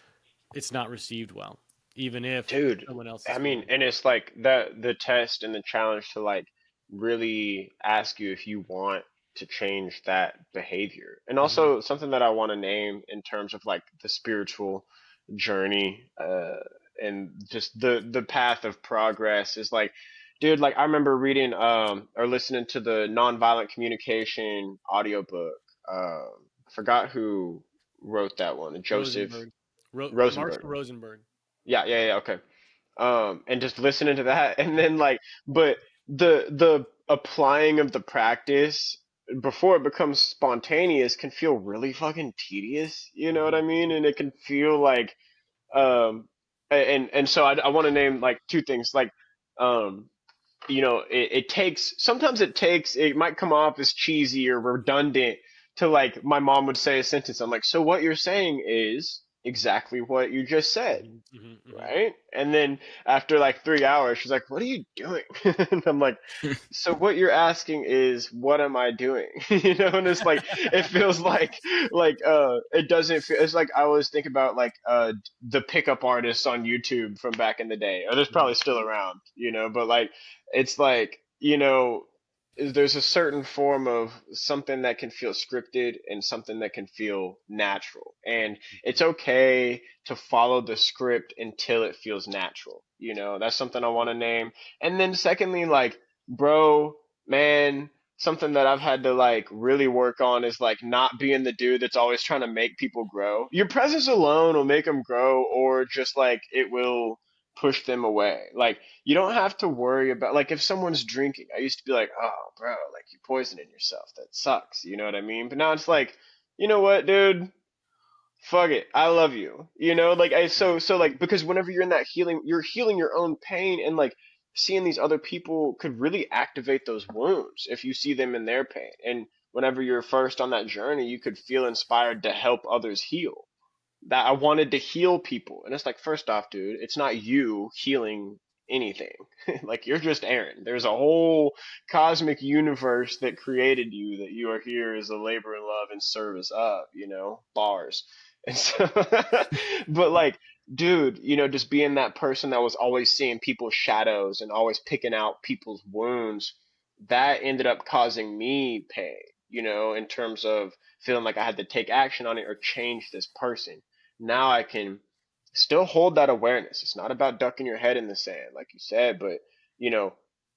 it's not received well, even if Dude, someone else is I mean, feeling and it's like the test and the challenge to like really ask you if you want to change that behavior. And it? also something that I want to name in terms of like the spiritual journey, and just the path of progress is like, dude, like I remember reading or listening to the nonviolent communication audiobook. I forgot who wrote that one. Joseph Rosenberg, Rosenberg. Marshall Rosenberg. Yeah, okay. And just listening to that, and then like, but the applying of the practice before it becomes spontaneous can feel really fucking tedious. You know what I mean? And it can feel like and so I want to name like two things like um it takes sometimes it might come off as cheesy or redundant to like my mom would say a sentence. I'm like, so what you're saying is exactly what you just said, Hmm. Hmm. Hmm. right? And then after like 3 hours, she's like, "What are you doing?" And I'm like, "So what you're asking is, what am I doing?" And it's like it feels like it doesn't feel. It's like I always think about like the pickup artists on YouTube from back in the day, or there's probably still around, but like it's like there's a certain form of something that can feel scripted and something that can feel natural, and it's okay to follow the script until it feels natural. That's something I want to name. And then secondly, like, bro, man, something that I've had to like really work on is like not being the dude that's always trying to make people grow. Your presence alone will make them grow, or just like it will push them away. Like, you don't have to worry about like if someone's drinking. I used to be like, oh, bro, like you're poisoning yourself. That sucks. You know what I mean? But now it's like, you know what, dude? Fuck it. I love you. Like so like because whenever you're in that healing, you're healing your own pain, and like seeing these other people could really activate those wounds if you see them in their pain. And whenever you're first on that journey, you could feel inspired to help others heal. That I wanted to heal people. And it's like, first off, dude, it's not you healing anything. Like, you're just Aaron. There's a whole cosmic universe that created you, that you are here as a labor and love and service of, bars. And so, but like, dude, just being that person that was always seeing people's shadows and always picking out people's wounds, that ended up causing me pain, in terms of feeling like I had to take action on it or change this person. Now I can still hold that awareness. It's not about ducking your head in the sand, like you said, but you know,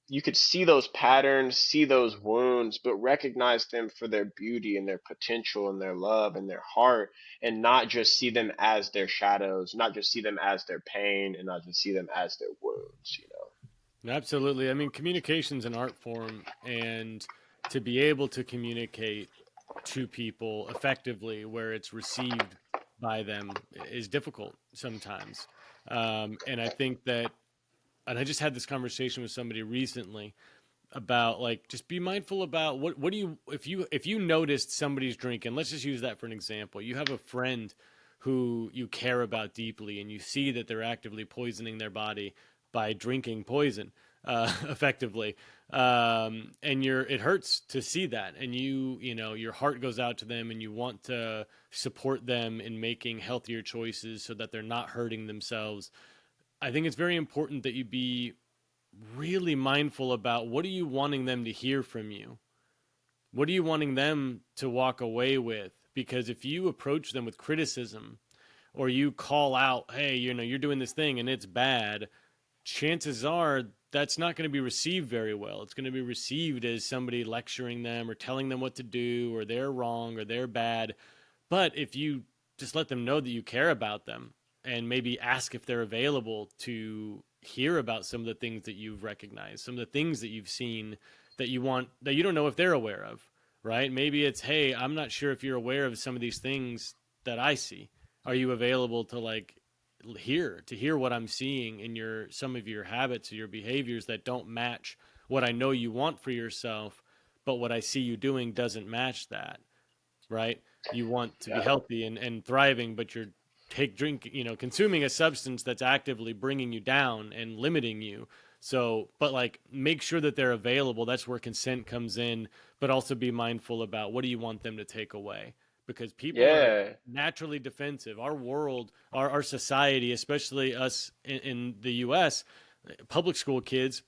you could see those patterns, see those wounds, but recognize them for their beauty and their potential and their love and their heart, and not just see them as their shadows, not just see them as their pain, and not just see them as their wounds. Absolutely. I mean, communication's an art form, and to be able to communicate to people effectively where it's received by them is difficult sometimes. And I think that, and I just had this conversation with somebody recently about like just be mindful about what do you if you noticed somebody's drinking. Let's just use that for an example. You have a friend who you care about deeply, and you see that they're actively poisoning their body by drinking poison effectively, and it hurts to see that, and your heart goes out to them, and you want to support them in making healthier choices so that they're not hurting themselves. I think it's very important that you be really mindful about what are you wanting them to hear from you? What are you wanting them to walk away with? Because if you approach them with criticism, or you call out, hey, you're doing this thing and it's bad, chances are that's not going to be received very well. It's going to be received as somebody lecturing them or telling them what to do, or they're wrong or they're bad. But if you just let them know that you care about them, and maybe ask if they're available to hear about some of the things that you've recognized, some of the things that you've seen that you don't know if they're aware of, right? Maybe it's, hey, I'm not sure if you're aware of some of these things that I see. Are you available to like hear what I'm seeing in some of your habits or your behaviors that don't match what I know you want for yourself, but what I see you doing doesn't match that, right? You want to be Yeah. healthy and thriving, but you're consuming a substance that's actively bringing you down and limiting you. So, but like, make sure that they're available. That's where consent comes in, but also be mindful about what do you want them to take away, because people are Yeah. naturally defensive. Our world, our society, especially us in the US, public school kids,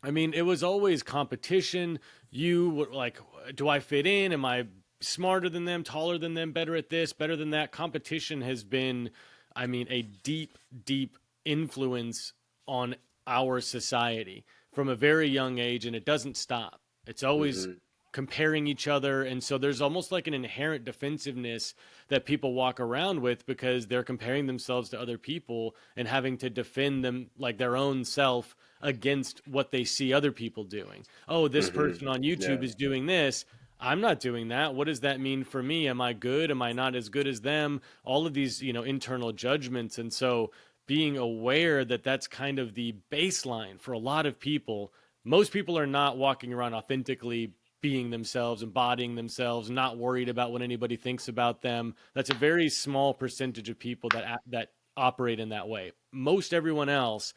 I mean, it was always competition. You were like, do I fit in? Am I smarter than them, taller than them, better at this, better than that? Competition has been, I mean, a deep, deep influence on our society from a very young age, and it doesn't stop. It's always Hmm. comparing each other. And so there's almost like an inherent defensiveness that people walk around with, because they're comparing themselves to other people and having to defend them, like their own self, against what they see other people doing. Oh, this Hmm. person on YouTube Yeah. is doing this. I'm not doing that. What does that mean for me? Am I good? Am I not as good as them? All of these, internal judgments. And so being aware that that's kind of the baseline for a lot of people. Most people are not walking around authentically being themselves, embodying themselves, not worried about what anybody thinks about them. That's a very small percentage of people that operate in that way. Most everyone else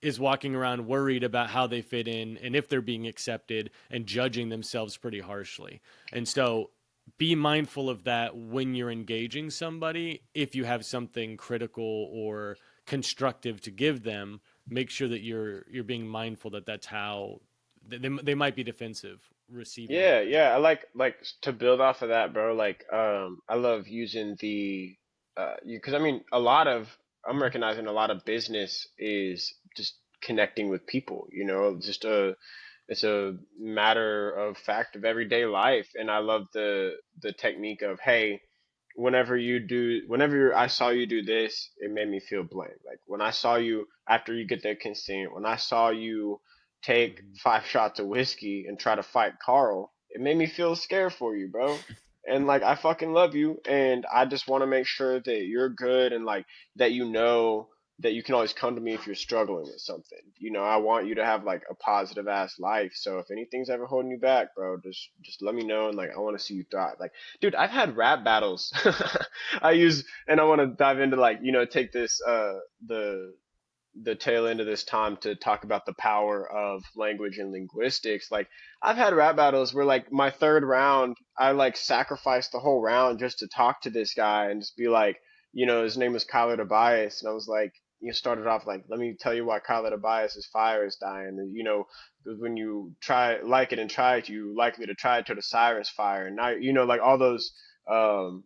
is walking around worried about how they fit in and if they're being accepted and judging themselves pretty harshly. And so be mindful of that when you're engaging somebody. If you have something critical or constructive to give them, make sure that you're being mindful that that's how they might be defensive receiving that Yeah, way. yeah. I like to build off of that, bro. Like, I love using the because I mean, a lot of I'm recognizing a lot of business is just connecting with people. Just it's a matter of fact of everyday life, and I love the technique of, hey, whenever I saw you do this, it made me feel blank. Like when I saw you after you get their consent, when I saw you take Mhm. 5 shots of whiskey and try to fight Carl, it made me feel scared for you, bro. And like I fucking love you, and I just want to make sure that you're good, and like that that you can always come to me if you're struggling with something. I want you to have like a positive ass life. So if anything's ever holding you back, bro, just let me know, and like I want to see you thrive. Like, dude, I've had rap battles. And I want to dive into like, take this the tail end of this time to talk about the power of language and linguistics. Like, I've had rap battles where like my third round, I like sacrificed the whole round just to talk to this guy and just be like, his name was Kyler Tobias, and I was like, started off like, let me tell you why Kyler Tobias's fire is dying. And, 'cause when you try like it and try it, you likely to try it till the sirens fire. And now, like all those um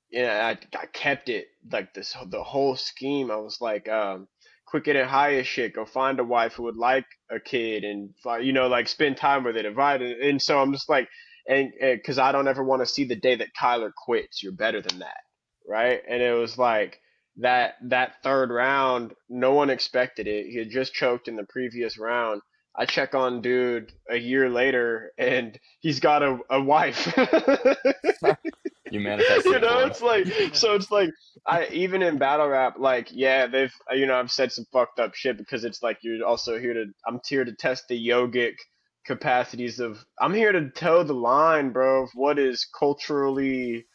yeah, I kept it like this the whole scheme. I was like, quick it and high as shit. Go find a wife who would like a kid and like spend time with it. Invite it. And so I'm just like, and because I don't ever want to see the day that Kyler quits. You're better than that, right? And it was like that third round, no one expected it. He had just choked in the previous round. I check on dude a year later, and he's got a wife. You manifested it for him. It's like, so it's like, I even in battle rap, like, yeah, I've said some fucked up shit because it's like I'm here to test the yogic capacities I'm here to toe the line, bro, of what is culturally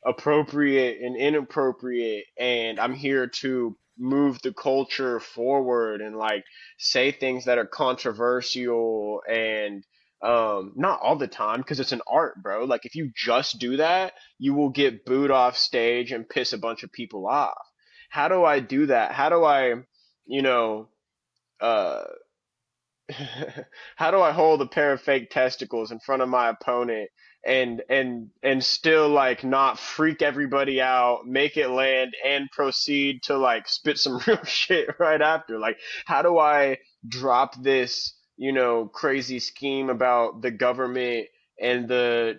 appropriate and inappropriate, and I'm here to move the culture forward and like say things that are controversial and not all the time because it's an art, bro. Like if you just do that, you will get booed off stage and piss a bunch of people off. How do I do that? How do I, you know, uh, how do I hold a pair of fake testicles in front of my opponent and still like not freak everybody out, make it land, and proceed to like spit some real shit right after? Like, how do I drop this, crazy scheme about the government and the,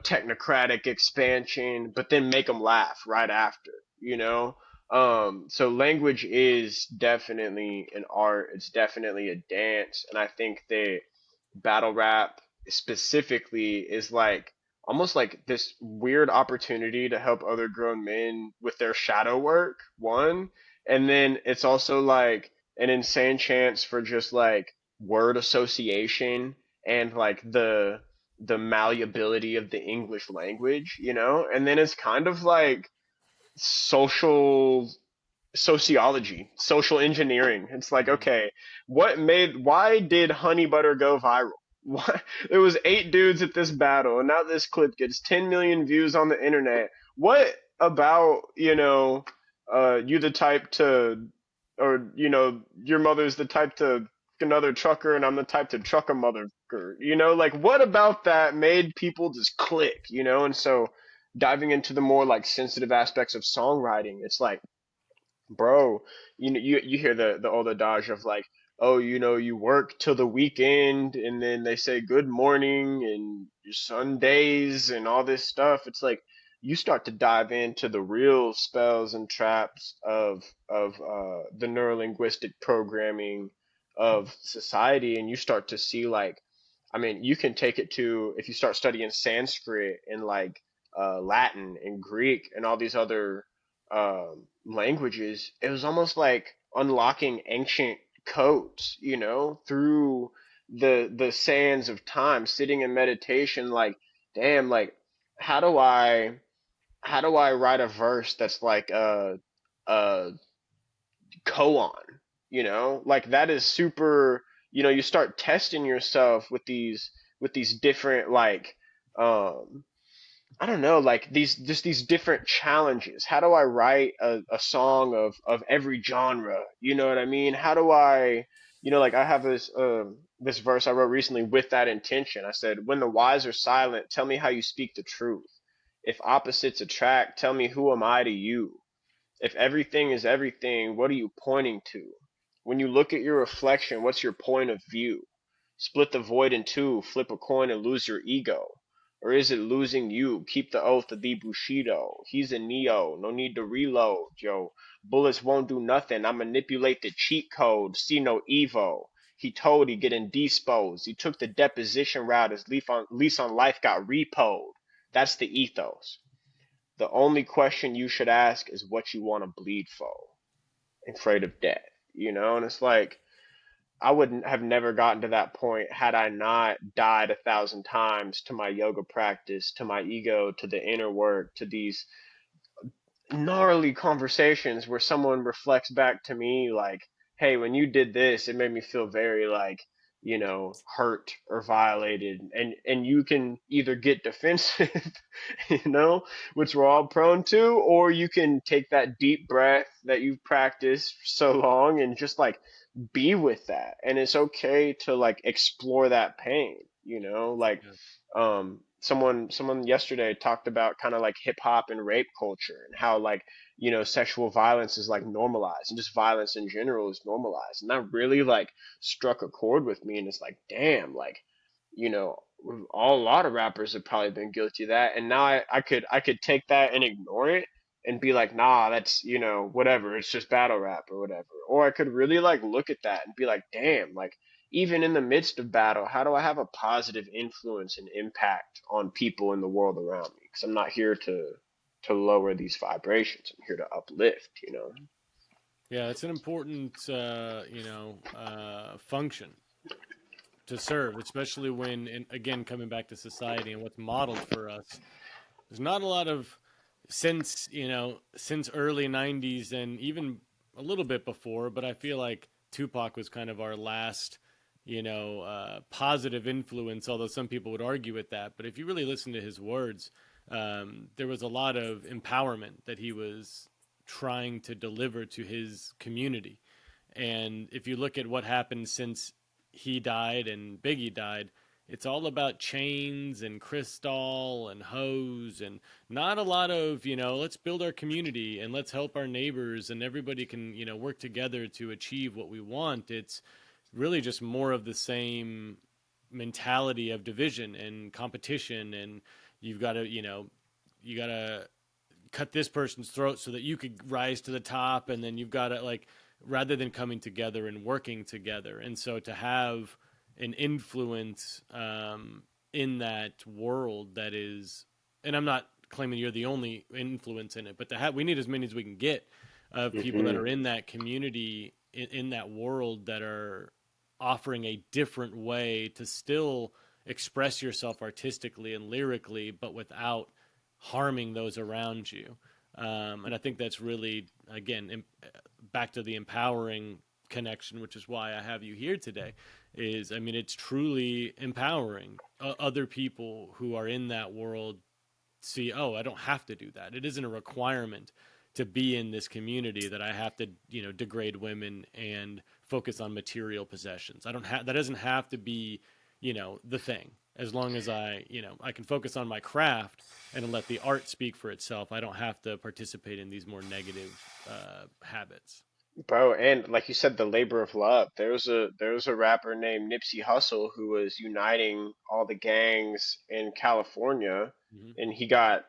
technocratic expansion, but then make them laugh right after, you know? So language is definitely an art. It's definitely a dance, and I think that battle rap specifically is like almost like this weird opportunity to help other grown men with their shadow work, one, and then it's also like an insane chance for just like word association and like the malleability of the English language, and then it's kind of like social sociology, social engineering. It's like, Mhm. okay, why did Honey Butter go viral? Why, there was 8 dudes at this battle, and now this clip gets 10 million views on the internet. What about, you the type to, or, your mother's the type to another trucker, and I'm the type to truck a mother, like what about that made people just click, and so diving into the more like sensitive aspects of songwriting, it's like, bro, you hear the old adage of like, oh, you work till the weekend and then they say good morning and your Sundays and all this stuff. It's like you start to dive into the real spells and traps of the neurolinguistic programming of society, and you start to see like I mean, you can take it to if you start studying Sanskrit and like Latin and Greek and all these other languages. It was almost like unlocking ancient codes, you know, through the sands of time, sitting in meditation. Like, damn, like how do I how do I write a verse that's like a koan, you know, like that is super, you know, you start testing yourself with these different like um I don't know, like these just these different challenges. How do I write a song of every genre? You know what I mean? How do I, you know, like I have this verse I wrote recently with that intention. I said, when the wise are silent, tell me how you speak the truth. If opposites attract, tell me who am I to you? If everything is everything, what are you pointing to? When you look at your reflection, what's your point of view? Split the void in two, flip a coin and lose your ego. Or is it losing you? Keep the oath of the Bushido. He's a Neo, no need to reload, yo. Bullets won't do nothing. I manipulate the cheat code, see no Evo. He told he getting disposed. He took the deposition route as lease on life got repoed. That's the ethos. The only question you should ask is what you want to bleed for, afraid of death, you know? And it's like, I wouldn't have never gotten to that point had I not died 1,000 times to my yoga practice, to my ego, to the inner work, to these gnarly conversations where someone reflects back to me like, hey, when you did this, it made me feel very like, you know, hurt or violated. And you can either get defensive, you know, which we're all prone to, or you can take that deep breath that you've practiced so long and just like be with that. And it's okay to like explore that pain, you know, like Yeah. someone yesterday talked about kind of like hip hop and rape culture and how like, you know, sexual violence is like normalized and just violence in general is normalized. And that really like struck a chord with me, and it's like, damn, like, you know, a lot of rappers have probably been guilty of that. And now I could take that and ignore it and be like, nah, that's, you know, whatever, it's just battle rap or whatever. Or I could really like look at that and be like, damn, like even in the midst of battle, how do I have a positive influence and impact on people in the world around me? Because I'm not here to lower these vibrations. I'm here to uplift, you know. Yeah, it's an important, function to serve, especially when, and again, coming back to society and what's modeled for us. There's not a lot of since early '90s and even a little bit before, but I feel like Tupac was kind of our last, positive influence. Although some people would argue with that, but if you really listen to his words, there was a lot of empowerment that he was trying to deliver to his community. And if you look at what happened since he died and Biggie died, it's all about chains and crystal and hose and not a lot of, let's build our community and let's help our neighbors and everybody can, work together to achieve what we want. It's really just more of the same mentality of division and competition, and you've got to, you got to cut this person's throat so that you could rise to the top, and then you've got to like, rather than coming together and working together. And so to have an influence in that world that is, and I'm not claiming you're the only influence in it, but to have, we need as many as we can get of people that Hmm. are in that community, in that world, that are offering a different way to still express yourself artistically and lyrically, but without harming those around you. And I think that's really, again, back to the empowering connection, which is why I have you here today. Is, I mean, it's truly empowering other people who are in that world see, oh, I don't have to do that. It isn't a requirement to be in this community that I have to, degrade women and focus on material possessions. I don't have, that doesn't have to be, the thing. As long as I can focus on my craft and let the art speak for itself. I don't have to participate in these more negative habits. Bro, and like you said, the labor of love. There was a rapper named Nipsey Hussle who was uniting all the gangs in California, Hmm. and he got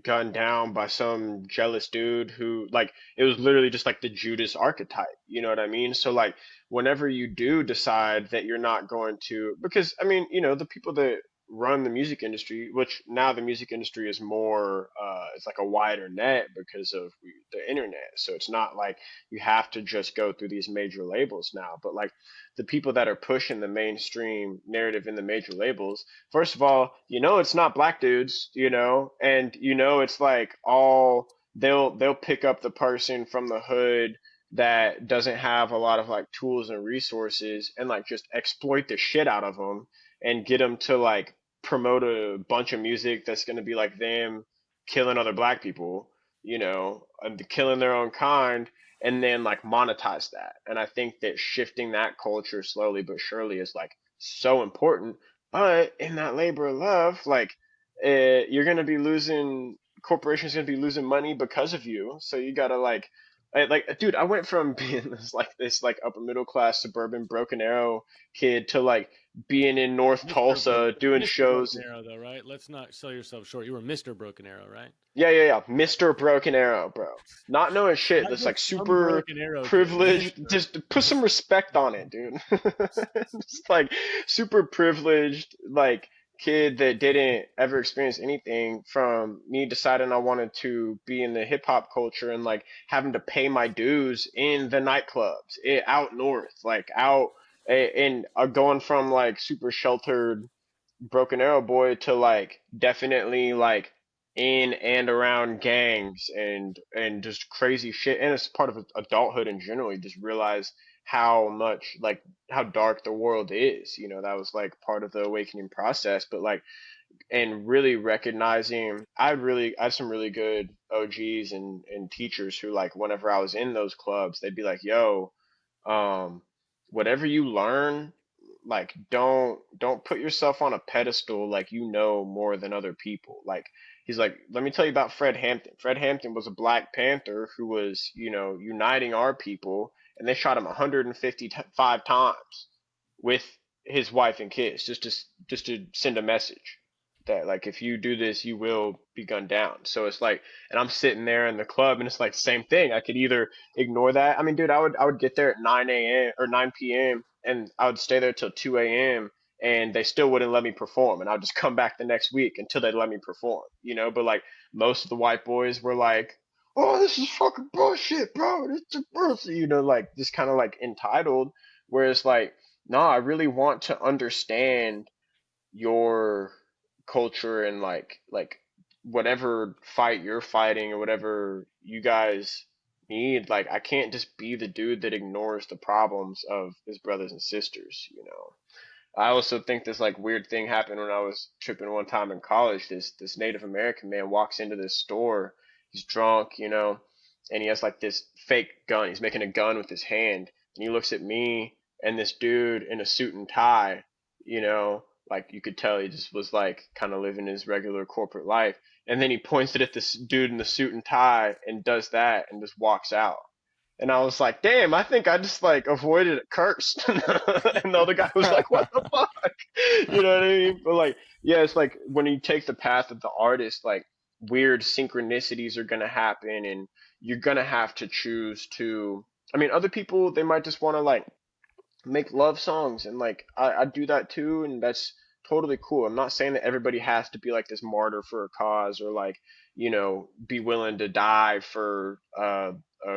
gunned down by some jealous dude who, like, it was literally just like the Judas archetype, you know what I mean? So like whenever you do decide that you're not going to, because I mean, the people that run the music industry, which now the music industry is more it's like a wider net because of the internet, so it's not like you have to just go through these major labels now, but like the people that are pushing the mainstream narrative in the major labels, first of all, it's not black dudes, and it's like all they'll pick up the person from the hood that doesn't have a lot of like tools and resources and like just exploit the shit out of them and get them to like promote a bunch of music that's going to be like them killing other black people, and killing their own kind, and then like monetize that. And I think that shifting that culture slowly but surely is like so important. But in that labor of love, like, you're gonna be losing corporations gonna be losing money because of you. So you gotta like, dude, I went from being this like upper middle class suburban Broken Arrow kid to like being in North Tulsa doing Mr. shows. Broken Arrow, though, right? Let's not sell yourself short. You were Mr. Broken Arrow, right? Yeah, yeah, yeah. Mr. Broken Arrow, bro. Not knowing shit. Not That's like just some super Broken Arrow kid, privileged. Mr. Just put some respect on it, dude. Just like super privileged, like kid that didn't ever experience anything from me deciding I wanted to be in the hip hop culture and like having to pay my dues in the nightclubs out north, like out and going from like super sheltered Broken Arrow boy to like definitely like in and around gangs and just crazy shit, and it's part of adulthood in general. You just realize how much like how dark the world is. That was like part of the awakening process. But like, and really recognizing, I had some really good OGs and teachers who like whenever I was in those clubs, they'd be like, "Yo, um, whatever you learn, like don't put yourself on a pedestal like you know more than other people." Like he's like, let me tell you about Fred Hampton. Fred Hampton was a Black Panther who was, uniting our people, and they shot him 155 times with his wife and kids just to send a message that like if you do this you will be gunned down. So it's like, and I'm sitting there in the club and it's like same thing. I could either ignore that. I mean, dude, I would get there at 9 a.m. or 9 p.m. and I would stay there till 2 a.m. and they still wouldn't let me perform, and I'd just come back the next week until they let me perform. But like most of the white boys were like, "Oh, this is fucking bullshit, bro. This is bullshit," like just kind of like entitled. Whereas like, no, I really want to understand your culture and like whatever fight you're fighting or whatever you guys need. Like I can't just be the dude that ignores the problems of his brothers and sisters. I also think this like weird thing happened when I was tripping one time in college. This Native American man walks into this store. He's drunk, and he has like this fake gun. He's making a gun with his hand, and he looks at me and this dude in a suit and tie, like you could tell he just was like kind of living his regular corporate life. And then he points it at this dude in the suit and tie and does that and just walks out. And I was like, damn, I think I just like avoided a curse. And the other guy was like, what the fuck? You know what I mean? But like, yeah, it's like when you take the path of the artist, like weird synchronicities are gonna happen and you're gonna have to choose to, I mean, other people, they might just want to like make love songs, and like I do that too, and that's totally cool. I'm not saying that everybody has to be like this martyr for a cause or like, be willing to die for a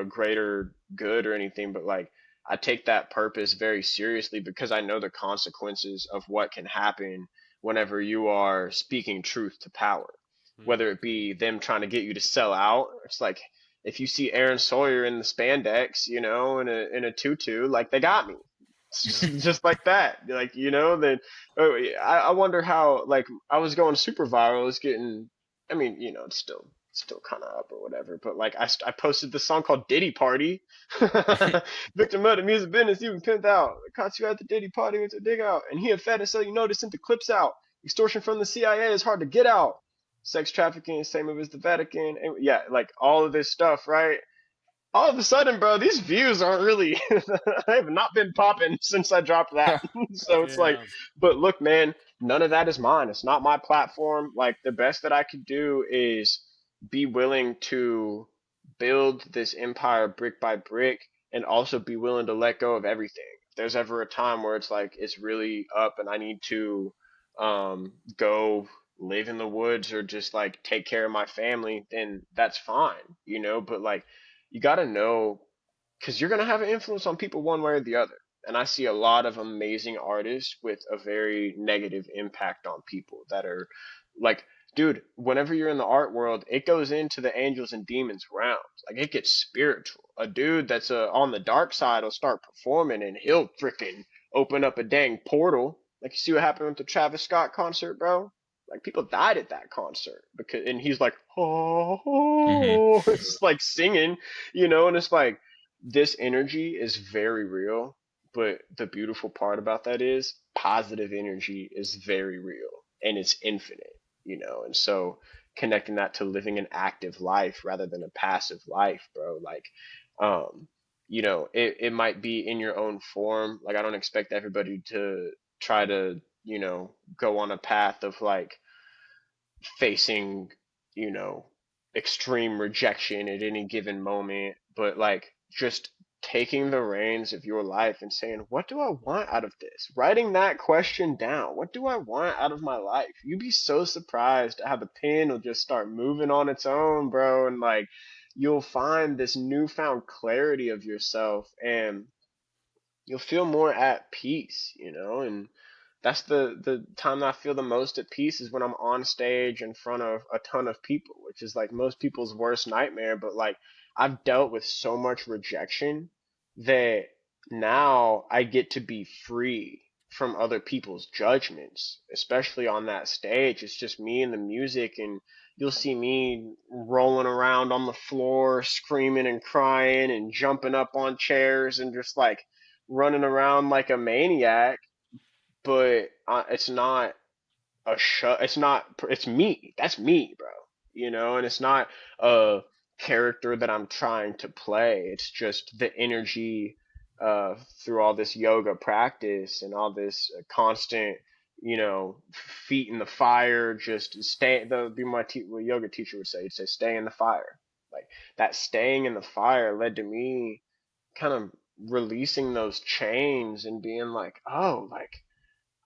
greater good or anything, but like I take that purpose very seriously because I know the consequences of what can happen whenever you are speaking truth to power, Hmm. whether it be them trying to get you to sell out. It's like if you see Aaron Sawyer in the spandex, in a tutu, like they got me. Yeah. Just like that, like then I wonder how, like, I was going super viral. It's getting, I mean, it's still kind of up or whatever, but like I posted this song called Diddy Party. Victim of the music business, even pimped out. Caught you at the Diddy Party with the dig out, and he a fed and so they sent the clips out. Extortion from the CIA is hard to get out. Sex trafficking, same as the Vatican, and yeah, like all of this stuff, right? All of a sudden, bro, these views aren't really, I have not been popping since I dropped that. So it's like, Yeah. but look, man, none of that is mine. It's not my platform. Like the best that I could do is be willing to build this empire brick by brick and also be willing to let go of everything. If there's ever a time where it's like it's really up and I need to go live in the woods or just like take care of my family, then that's fine, you know, but like you got to know because you're going to have an influence on people one way or the other. And I see a lot of amazing artists with a very negative impact on people that are like, dude, whenever you're in the art world, it goes into the angels and demons realms. Like it gets spiritual. A dude that's on the dark side will start performing and he'll freaking open up a dang portal. Like you see what happened with the Travis Scott concert, bro? Like people died at that concert because, and he's like, oh, Hmm. oh, it's like singing, you know, and it's like this energy is very real, but the beautiful part about that is positive energy is very real and it's infinite, you know, and so connecting that to living an active life rather than a passive life, bro, like, um, you know, it might be in your own form. Like, I don't expect everybody to try to, you know, go on a path of like, facing, you know, extreme rejection at any given moment, but like just taking the reins of your life and saying, what do I want out of this? Writing that question down. What do I want out of my life? You'd be so surprised at how the pen will just start moving on its own, bro. And like you'll find this newfound clarity of yourself and you'll feel more at peace, you know, and that's the time that I feel the most at peace is when I'm on stage in front of a ton of people, which is like most people's worst nightmare. But like I've dealt with so much rejection that now I get to be free from other people's judgments, especially on that stage. It's just me and the music, and you'll see me rolling around on the floor, screaming and crying and jumping up on chairs and just like running around like a maniac, but it's not a show. It's not. It's me. That's me, bro. You know, and it's not a character that I'm trying to play. It's just the energy through all this yoga practice and all this constant, you know, feet in the fire. Just stay. That would be what yoga teacher would say. He'd say, "Stay in the fire." Like that, staying in the fire led to me kind of releasing those chains and being like, oh, like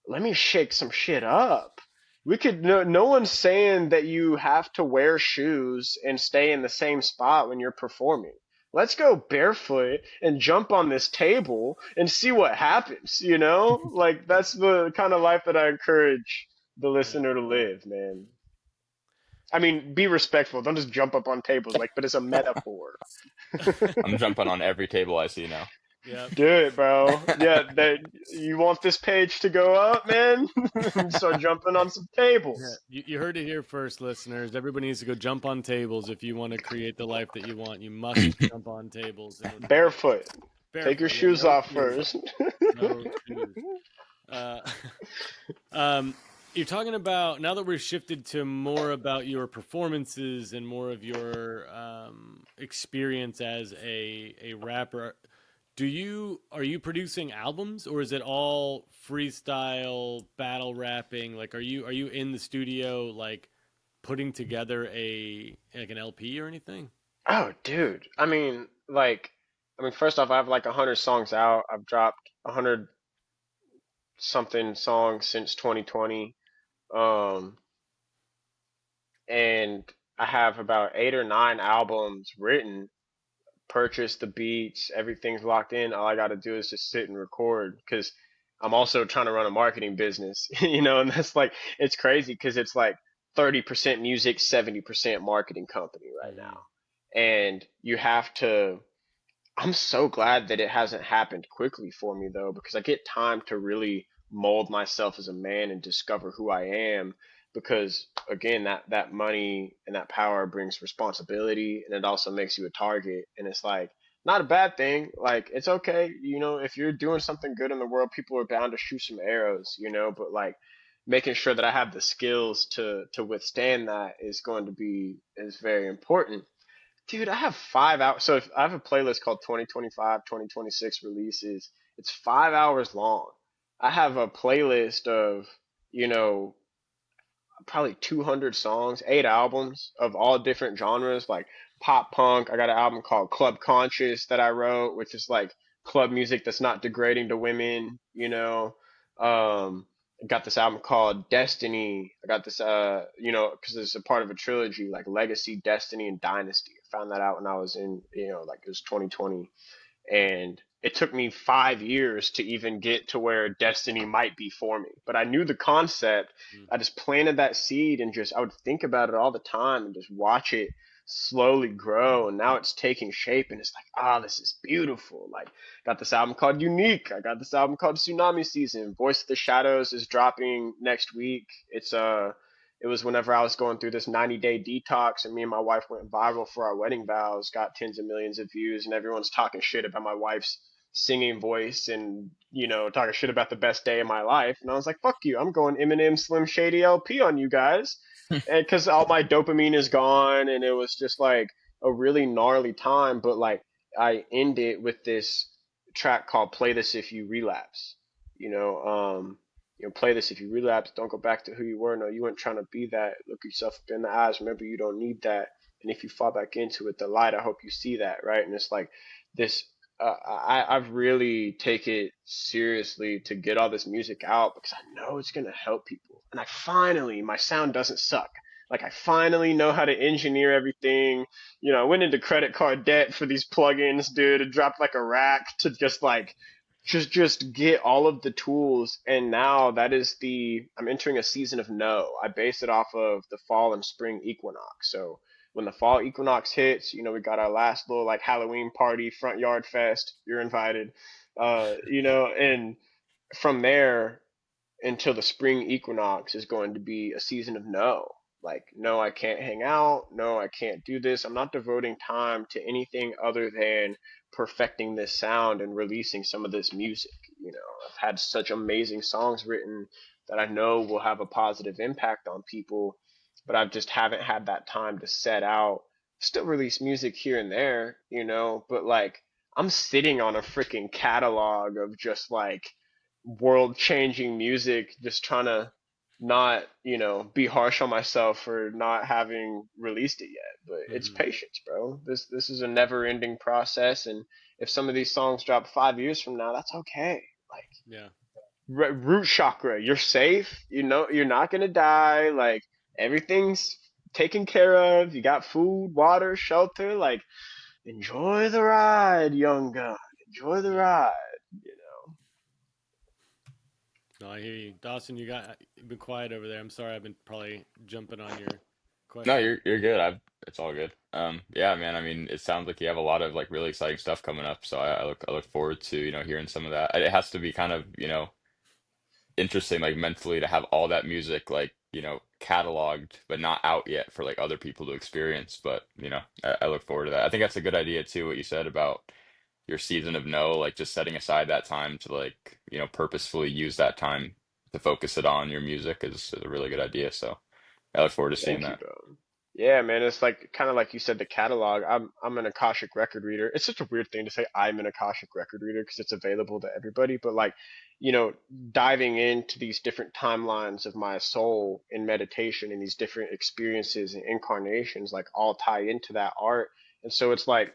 let me shake some shit up. We could no one's saying that you have to wear shoes and stay in the same spot when you're performing. Let's go barefoot and jump on this table and see what happens, you know? Like that's the kind of life that I encourage the Yeah. listener to live, man. I mean, be respectful. Don't just jump up on tables like, but it's a metaphor. I'm jumping on every table I see now. Yep. Do it, bro. Yeah, that you want this page to go up, man? Start jumping on some Yeah, tables. you heard it here first, listeners. Everybody needs to go jump on tables if you want to create the life that you want. You must jump on tables in order to get Barefoot. Take your barefoot. Yeah, shoes no off shoes. first. No shoes. Uh, um, you're talking about now that we're shifted to more about your performances and more of your experience as a rapper. Are you producing albums or is it all freestyle battle rapping? Like are you in the studio like putting together a like an LP or anything? Oh, dude. I mean, first off, I have like 100 songs out. I've dropped 100 something songs since 2020. Um, and I have about 8 or 9 albums written, purchase the beats, everything's locked in. All I got to do is just sit and record because I'm also trying to run a marketing business, you know, and that's like, it's crazy because it's like 30% music, 70% marketing company right Hmm. now. And you have to, I'm so glad that it hasn't happened quickly for me though, because I get time to really mold myself as a man and discover who I am. Because again, that money and that power brings responsibility, and it also makes you a target. And it's like not a bad thing. Like it's okay, you know, if you're doing something good in the world, people are bound to shoot some arrows, you know. But like making sure that I have the skills to withstand that is very important. Dude, I have 5 hours. So if I have a playlist called 2025, 2026 releases. It's 5 hours long. I have a playlist of, you know, probably 200 songs, 8 albums of all different genres, like pop punk. I got an album called Club Conscious that I wrote, which is like club music that's not degrading to women, you know. I got this album called Destiny. I got this, because it's a part of a trilogy, like Legacy, Destiny, and Dynasty. I found that out when I was in, like it was 2020, and it took me 5 years to even get to where destiny might be for me. But I knew the concept. Mm. I just planted that seed and just I would think about it all the time and just watch it slowly grow. And now it's taking shape and it's like, this is beautiful. Like, got this album called Unique. I got this album called Tsunami Season. Voice of the Shadows is dropping next week. It was whenever I was going through this 90-day detox, and me and my wife went viral for our wedding vows, got tens of millions of views, and everyone's talking shit about my wife's singing voice and, talking shit about the best day of my life. And I was like, fuck you, I'm going Eminem Slim Shady LP on you guys. And because all my dopamine is gone, and it was just like a really gnarly time. But like, I end it with this track called Play This If You Relapse. You know, play this if you relapse. Don't go back to who you were. No, you weren't trying to be that. Look yourself in the eyes. Remember, you don't need that. And if you fall back into it, the light, I hope you see that, right? And it's like this. I've really take it seriously to get all this music out because I know it's gonna help people. And my sound doesn't suck. Like I finally know how to engineer everything. I went into credit card debt for these plugins, dude. It dropped like a rack to just get all of the tools. And now I'm entering a season of no. I base it off of the fall and spring equinox. So when the fall equinox hits, we got our last little like Halloween party, front yard fest. You're invited. And from there until the spring equinox is going to be a season of no. Like, no, I can't hang out. No, I can't do this. I'm not devoting time to anything other than perfecting this sound and releasing some of this music. I've had such amazing songs written that I know will have a positive impact on people, but I just haven't had that time to set out. Still release music here and there, but like I'm sitting on a freaking catalog of just like world changing music, just trying to not, be harsh on myself for not having released it yet. But it's Hmm. patience, bro. This is a never ending process, and if some of these songs drop 5 years from now, that's okay. Like Yeah. root chakra, you're safe. You're not gonna die. Like everything's taken care of. You got food, water, shelter. Like enjoy the ride, young gun. Enjoy the Yeah. ride. No, I hear you, Dawson. You've been quiet over there. I'm sorry. I've been probably jumping on your No, question. you're good. It's all good. Yeah, man. I mean, it sounds like you have a lot of like really exciting stuff coming up. So I look forward to, hearing some of that. It has to be kind of, interesting like mentally to have all that music like, cataloged but not out yet for like other people to experience. But, I look forward to that. I think that's a good idea too, what you said about your season of no, like just setting aside that time to like, purposefully use that time to focus it on your music is a really good idea. So I look forward to seeing Thank you, that. bro. Yeah, man, it's like kind of like you said, the catalog. I'm an Akashic record reader. It's such a weird thing to say I'm an Akashic record reader because it's available to everybody. But like, you know, diving into these different timelines of my soul in meditation and these different experiences and incarnations, like all tie into that art. And so it's like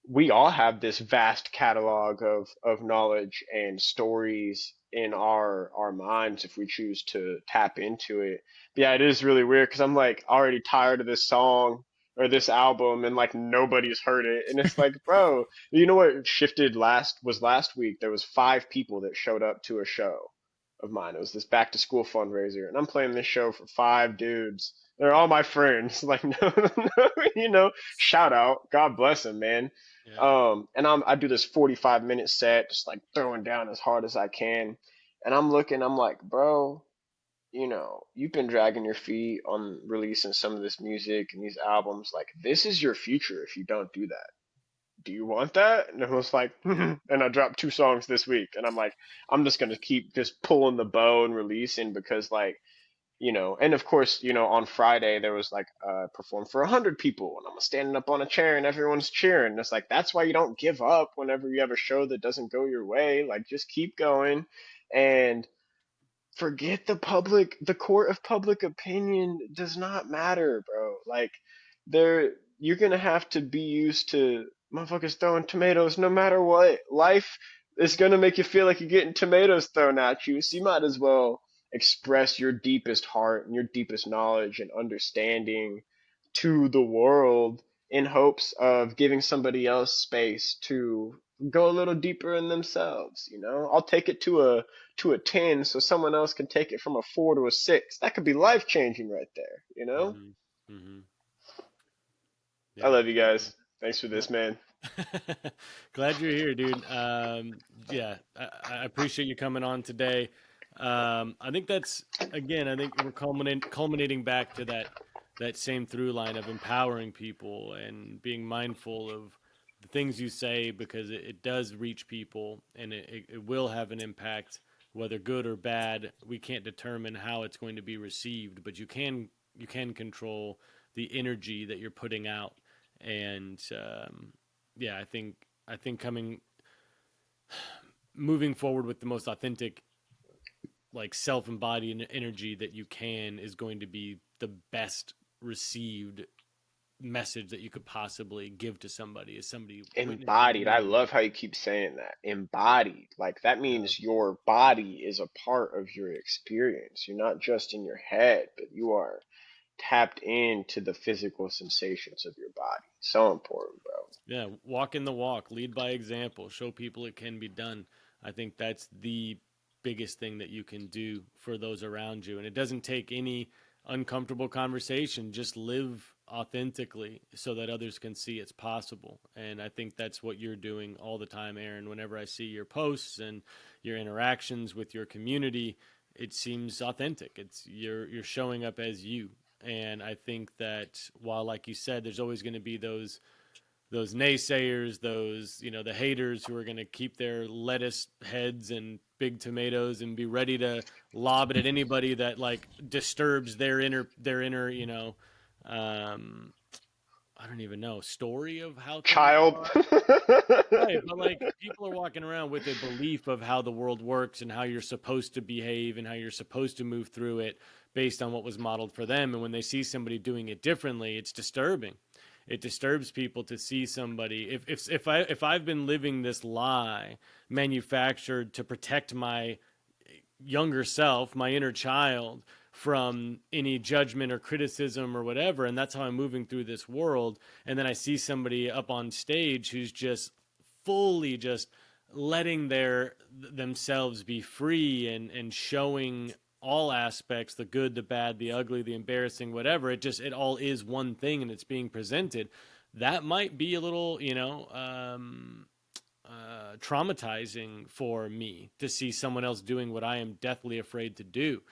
we all have this vast catalog of knowledge and stories in our minds if we choose to tap into it. But yeah, it is really weird because I'm like already tired of this song or this album and like nobody's heard it. And it's like, bro, you know what shifted last week? There was 5 people that showed up to a show of mine. It was this back to school fundraiser, and I'm playing this show for 5 dudes. They're all my friends. Like, no, no, shout out. God bless them, man. Yeah. And I do this 45-minute set, just like throwing down as hard as I can. And I'm looking, I'm like, bro, you've been dragging your feet on releasing some of this music and these albums. Like, this is your future if you don't do that. Do you want that? And it was like, and I dropped 2 songs this week. And I'm like, I'm just going to keep just pulling the bow and releasing because, like, and of course, on Friday there was like perform for 100 people, and I'm standing up on a chair and everyone's cheering. And it's like that's why you don't give up whenever you have a show that doesn't go your way. Like just keep going, and forget the court of public opinion does not matter, bro. Like, you're gonna have to be used to motherfuckers throwing tomatoes no matter what. Life is gonna make you feel like you're getting tomatoes thrown at you, so you might as well express your deepest heart and your deepest knowledge and understanding to the world in hopes of giving somebody else space to go a little deeper in themselves, you know? I'll take it to a 10 so someone else can take it from a 4 to a 6. That could be life changing right there, you know? Hmm. Hmm. I Yeah. love you guys. Thanks for this, man. Glad you're here, dude. Yeah, I appreciate you coming on today. I think that's again. I think we're culminating back to that same through line of empowering people and being mindful of the things you say because it does reach people and it will have an impact, whether good or bad. We can't determine how it's going to be received, but you can control the energy that you're putting out and yeah, I think coming moving forward with the most authentic, like self-embodied energy that you can is going to be the best received message that you could possibly give to somebody is somebody witnessing Embodied. I you. love how you keep saying that. Embodied. Like, that Yeah. means your body is a part of your experience. You're not just in your head, but you are tapped into the physical sensations of your body. So important, bro. Yeah, walk in the walk, lead by example, show people it can be done. I think that's the biggest thing that you can do for those around you. And it doesn't take any uncomfortable conversation, just live authentically so that others can see it's possible. And I think that's what you're doing all the time, Aaron. Whenever I see your posts and your interactions with your community, it seems authentic. It's you're showing up as you. And I think that while, like you said, there's always going to be those naysayers, those the haters who are going to keep their lettuce heads and big tomatoes and be ready to lob it at anybody that like disturbs their inner um, I don't even know story of how things Child. are. Right, but like people are walking around with a belief of how the world works and how you're supposed to behave and how you're supposed to move through it based on what was modeled for them. And when they see somebody doing it differently, it's disturbing. It disturbs people to see somebody if I've been living this lie manufactured to protect my younger self, my inner child, from any judgment or criticism or whatever. And that's how I'm moving through this world. And then I see somebody up on stage who's just fully just letting themselves be free and showing all aspects, the good, the bad, the ugly, the embarrassing, whatever. It all is one thing and it's being presented. That might be a little traumatizing for me to see someone else doing what I am deathly afraid to do.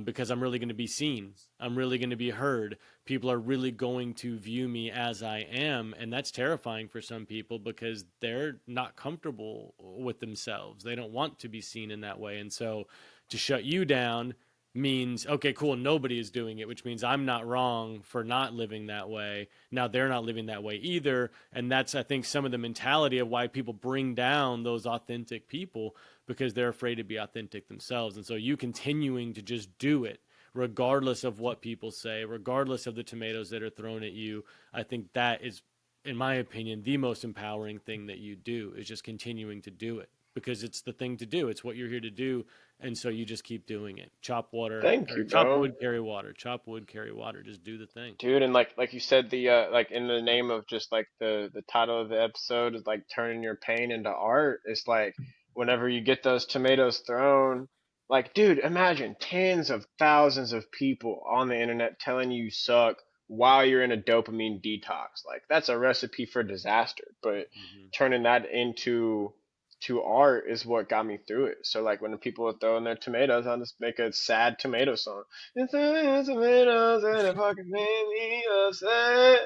Because I'm really going to be seen. I'm really going to be heard. People are really going to view me as I am. And that's terrifying for some people because they're not comfortable with themselves. They don't want to be seen in that way. And so to shut you down means, okay, cool, nobody is doing it, which means I'm not wrong for not living that way. Now they're not living that way either. And that's, I think, some of the mentality of why people bring down those authentic people because they're afraid to be authentic themselves. And so you continuing to just do it, regardless of what people say, regardless of the tomatoes that are thrown at you, I think that is, in my opinion, the most empowering thing that you do is just continuing to do it because it's the thing to do. It's what you're here to do. And so you just keep doing it. Chop water Thank or you, chop bro. wood, carry water, chop wood, carry water. Just do the thing. Dude, and like you said, the like in the name of just like the title of the episode is like turning your pain into art. It's like whenever you get those tomatoes thrown, like dude, imagine tens of thousands of people on the internet telling you suck while you're in a dopamine detox. Like that's a recipe for disaster. But Hmm. turning that into to art is what got me through it. So like when people are throwing their tomatoes, I'll just make a sad tomato song. It's the tomatoes and it fucking made me upset.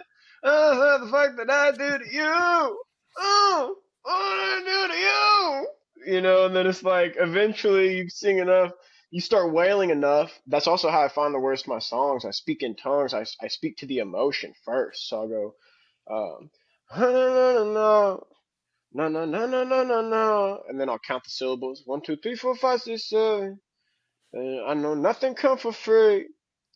Oh, the fuck did I do to you? Oh, what did I do to you? You know, and then it's like eventually you sing enough, you start wailing enough. That's also how I find the words to my songs. I speak in tongues. I speak to the emotion first. So I'll go, no, no, no, no, no, no, no, no, no, no, and then I'll count the syllables. 1, 2, 3, 4, 5, 6, 7. I know nothing come for free,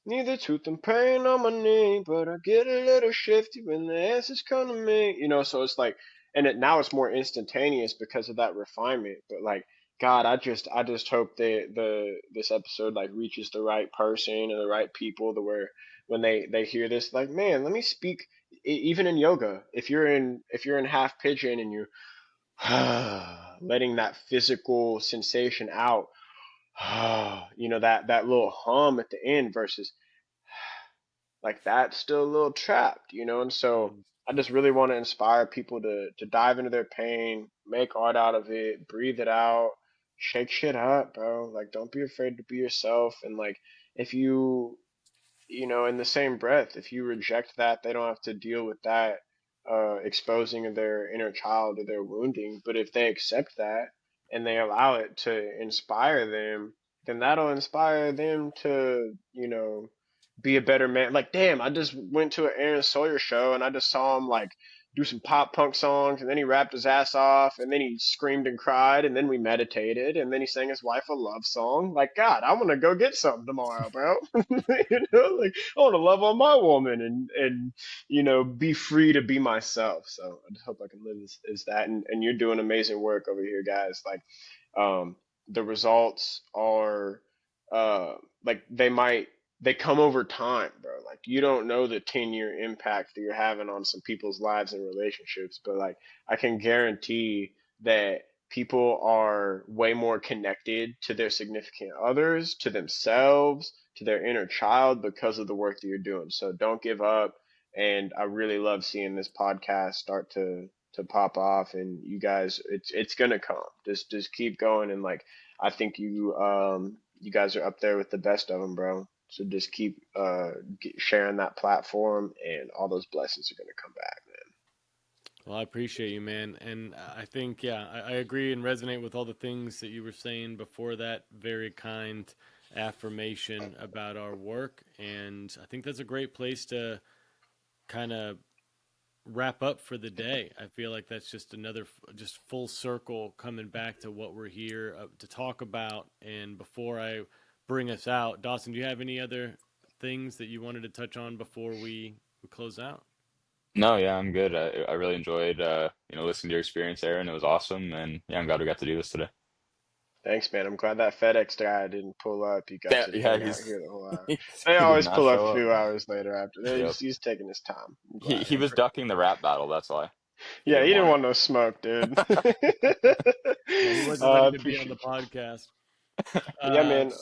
neither truth and pain on my knee, but I get a little shifty when the answers come to me. So it's like, and now it's more instantaneous because of that refinement. But like, God, I just hope that this episode like reaches the right person and the right people to where when they hear this, like, man, let me speak. Even in yoga, if you're in half pigeon and you're letting that physical sensation out, that little hum at the end versus like that's still a little trapped. And so I just really want to inspire people to dive into their pain, make art out of it, breathe it out, shake shit up, bro. Like don't be afraid to be yourself. And like if in the same breath, if you reject that, they don't have to deal with that exposing of their inner child or their wounding. But if they accept that and they allow it to inspire them, then that'll inspire them to, be a better man. Like, damn, I just went to an Aaron Sawyer show and I just saw him like do some pop punk songs and then he rapped his ass off and then he screamed and cried and then we meditated and then he sang his wife a love song. Like, God, I want to go get some tomorrow, bro. Like I want to love on my woman and be free to be myself. So I just hope I can live as that. And you're doing amazing work over here, guys. Like, um, the results are, uh, like they come over time, bro. Like you don't know the 10-year impact that you're having on some people's lives and relationships, but like I can guarantee that people are way more connected to their significant others, to themselves, to their inner child because of the work that you're doing. So don't give up. And I really love seeing this podcast start to pop off and you guys it's gonna come. Just keep going and like I think you guys are up there with the best of them, bro. So just keep sharing that platform, and all those blessings are gonna come back, man. Well, I appreciate you, man. And I think, yeah, I agree and resonate with all the things that you were saying before that. Very kind affirmation about our work. And I think that's a great place to kind of wrap up for the day. I feel like that's just another, just full circle coming back to what we're here to talk about. And before I bring us out, Dawson, do you have any other things that you wanted to touch on before we close out? No, yeah, I'm good. I really enjoyed listening to your experience, Aaron. It was awesome, and yeah, I'm glad we got to do this today. Thanks, man. I'm glad that FedEx guy didn't pull up. You got Yeah, to yeah, hang out he's here the whole hour. he They did always not pull up show a up. few hours later after. Yep. He's taking his time. I'm He glad. he was ducking the rap battle, that's why. He Yeah, didn't he didn't want want no smoke, dude. Yeah, he wasn't I ready to be on the appreciate you. podcast. But yeah, Uh, man.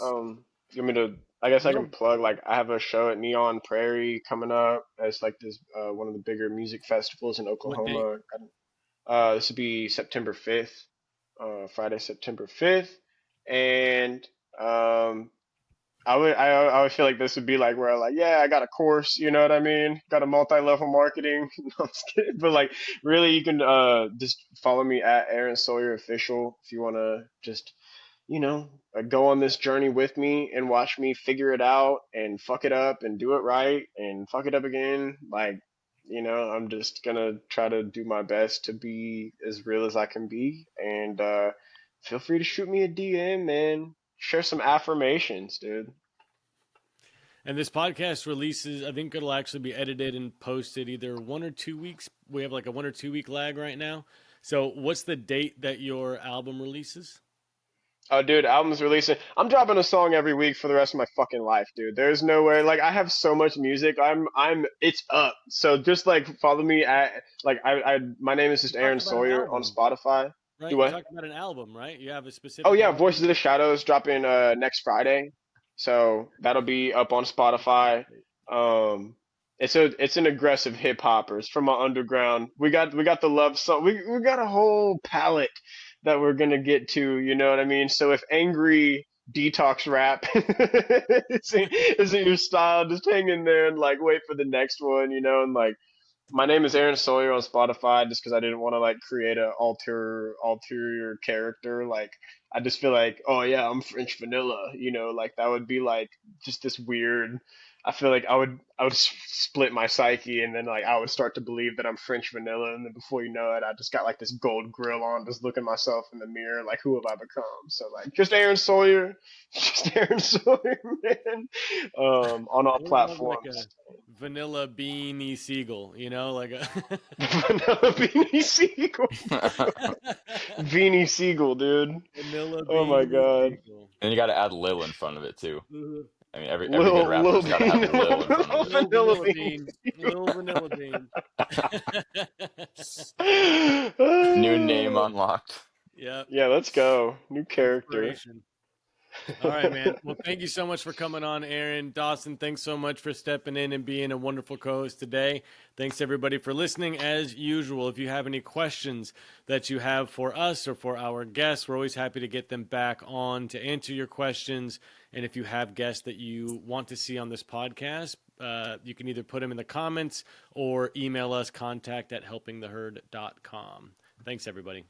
You want me to? I guess I can no, plug. Like, I have a show at Neon Prairie coming up. It's like this one of the bigger music festivals in what date? Oklahoma. This will be September 5th, Friday, September 5th, and um, I would feel like this would be like where like yeah I got a course, you know what I mean, got a multi-level marketing. No, I'm just kidding. But like really you can just follow me at Aaron Sawyer official if you want to just go on this journey with me and watch me figure it out and fuck it up and do it right and fuck it up again. Like I'm just gonna try to do my best to be as real as I can be, and feel free to shoot me a DM, man. Share some affirmations, dude. And this podcast releases, I think it'll actually be edited and posted either 1 or 2 weeks. We have like a 1 or 2 week lag right now. So, what's the date that your album releases? Oh, dude, album's releasing. I'm dropping a song every week for the rest of my fucking life, dude. There's no way. Like, I have so much music. It's up. So just like follow me at, like, my name is You just talked Aaron about an Sawyer on album, Spotify. right? Do You what? talked about an album, right? You have a Oh specific yeah, album Voices of coming the out? Shadows dropping next Friday. So that'll be up on Spotify. Um, it's an aggressive hip hopper. It's from my underground. We got the love song. We got a whole palette that we're gonna get to. You know what I mean? So if angry detox rap isn't your style, just hang in there and like wait for the next one. And like my name is Aaron Sawyer on Spotify just because I didn't want to like create a ulterior character. Like I just feel like, oh yeah, I'm French vanilla, you know, like that would be like just this weird. I feel like I would split my psyche, and then like I would start to believe that I'm French vanilla, and then before you know it, I just got like this gold grill on, just looking myself in the mirror, like who have I become? So like just Aaron Sawyer, just Aaron Sawyer, man, on all We'll have like platforms. a vanilla beanie seagull, you know, like a Vanilla Beanie Siegel, Beanie Siegel, dude. vanilla Oh my beanie God. seagull. And you got to add Lil in front of it too. Mhm. I mean, every good Lil rapper's got to have Lil in front of Vanilla, it. Little Vanilla vanilla Beanie bean, Siegel. little vanilla bean. New name unlocked. Yep, Yeah, let's go. New character. inspiration. All right, man. Well, thank you so much for coming on, Aaron. Dawson, thanks so much for stepping in and being a wonderful co-host today. Thanks, everybody, for listening. As usual, if you have any questions that you have for us or for our guests, we're always happy to get them back on to answer your questions. And if you have guests that you want to see on this podcast, you can either put them in the comments or email us, contact@helpingtheherd.com. Thanks, everybody.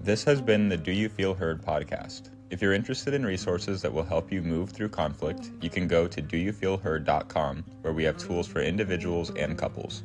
This has been the Do You Feel Heard podcast. If you're interested in resources that will help you move through conflict, you can go to doyoufeelheard.com, where we have tools for individuals and couples.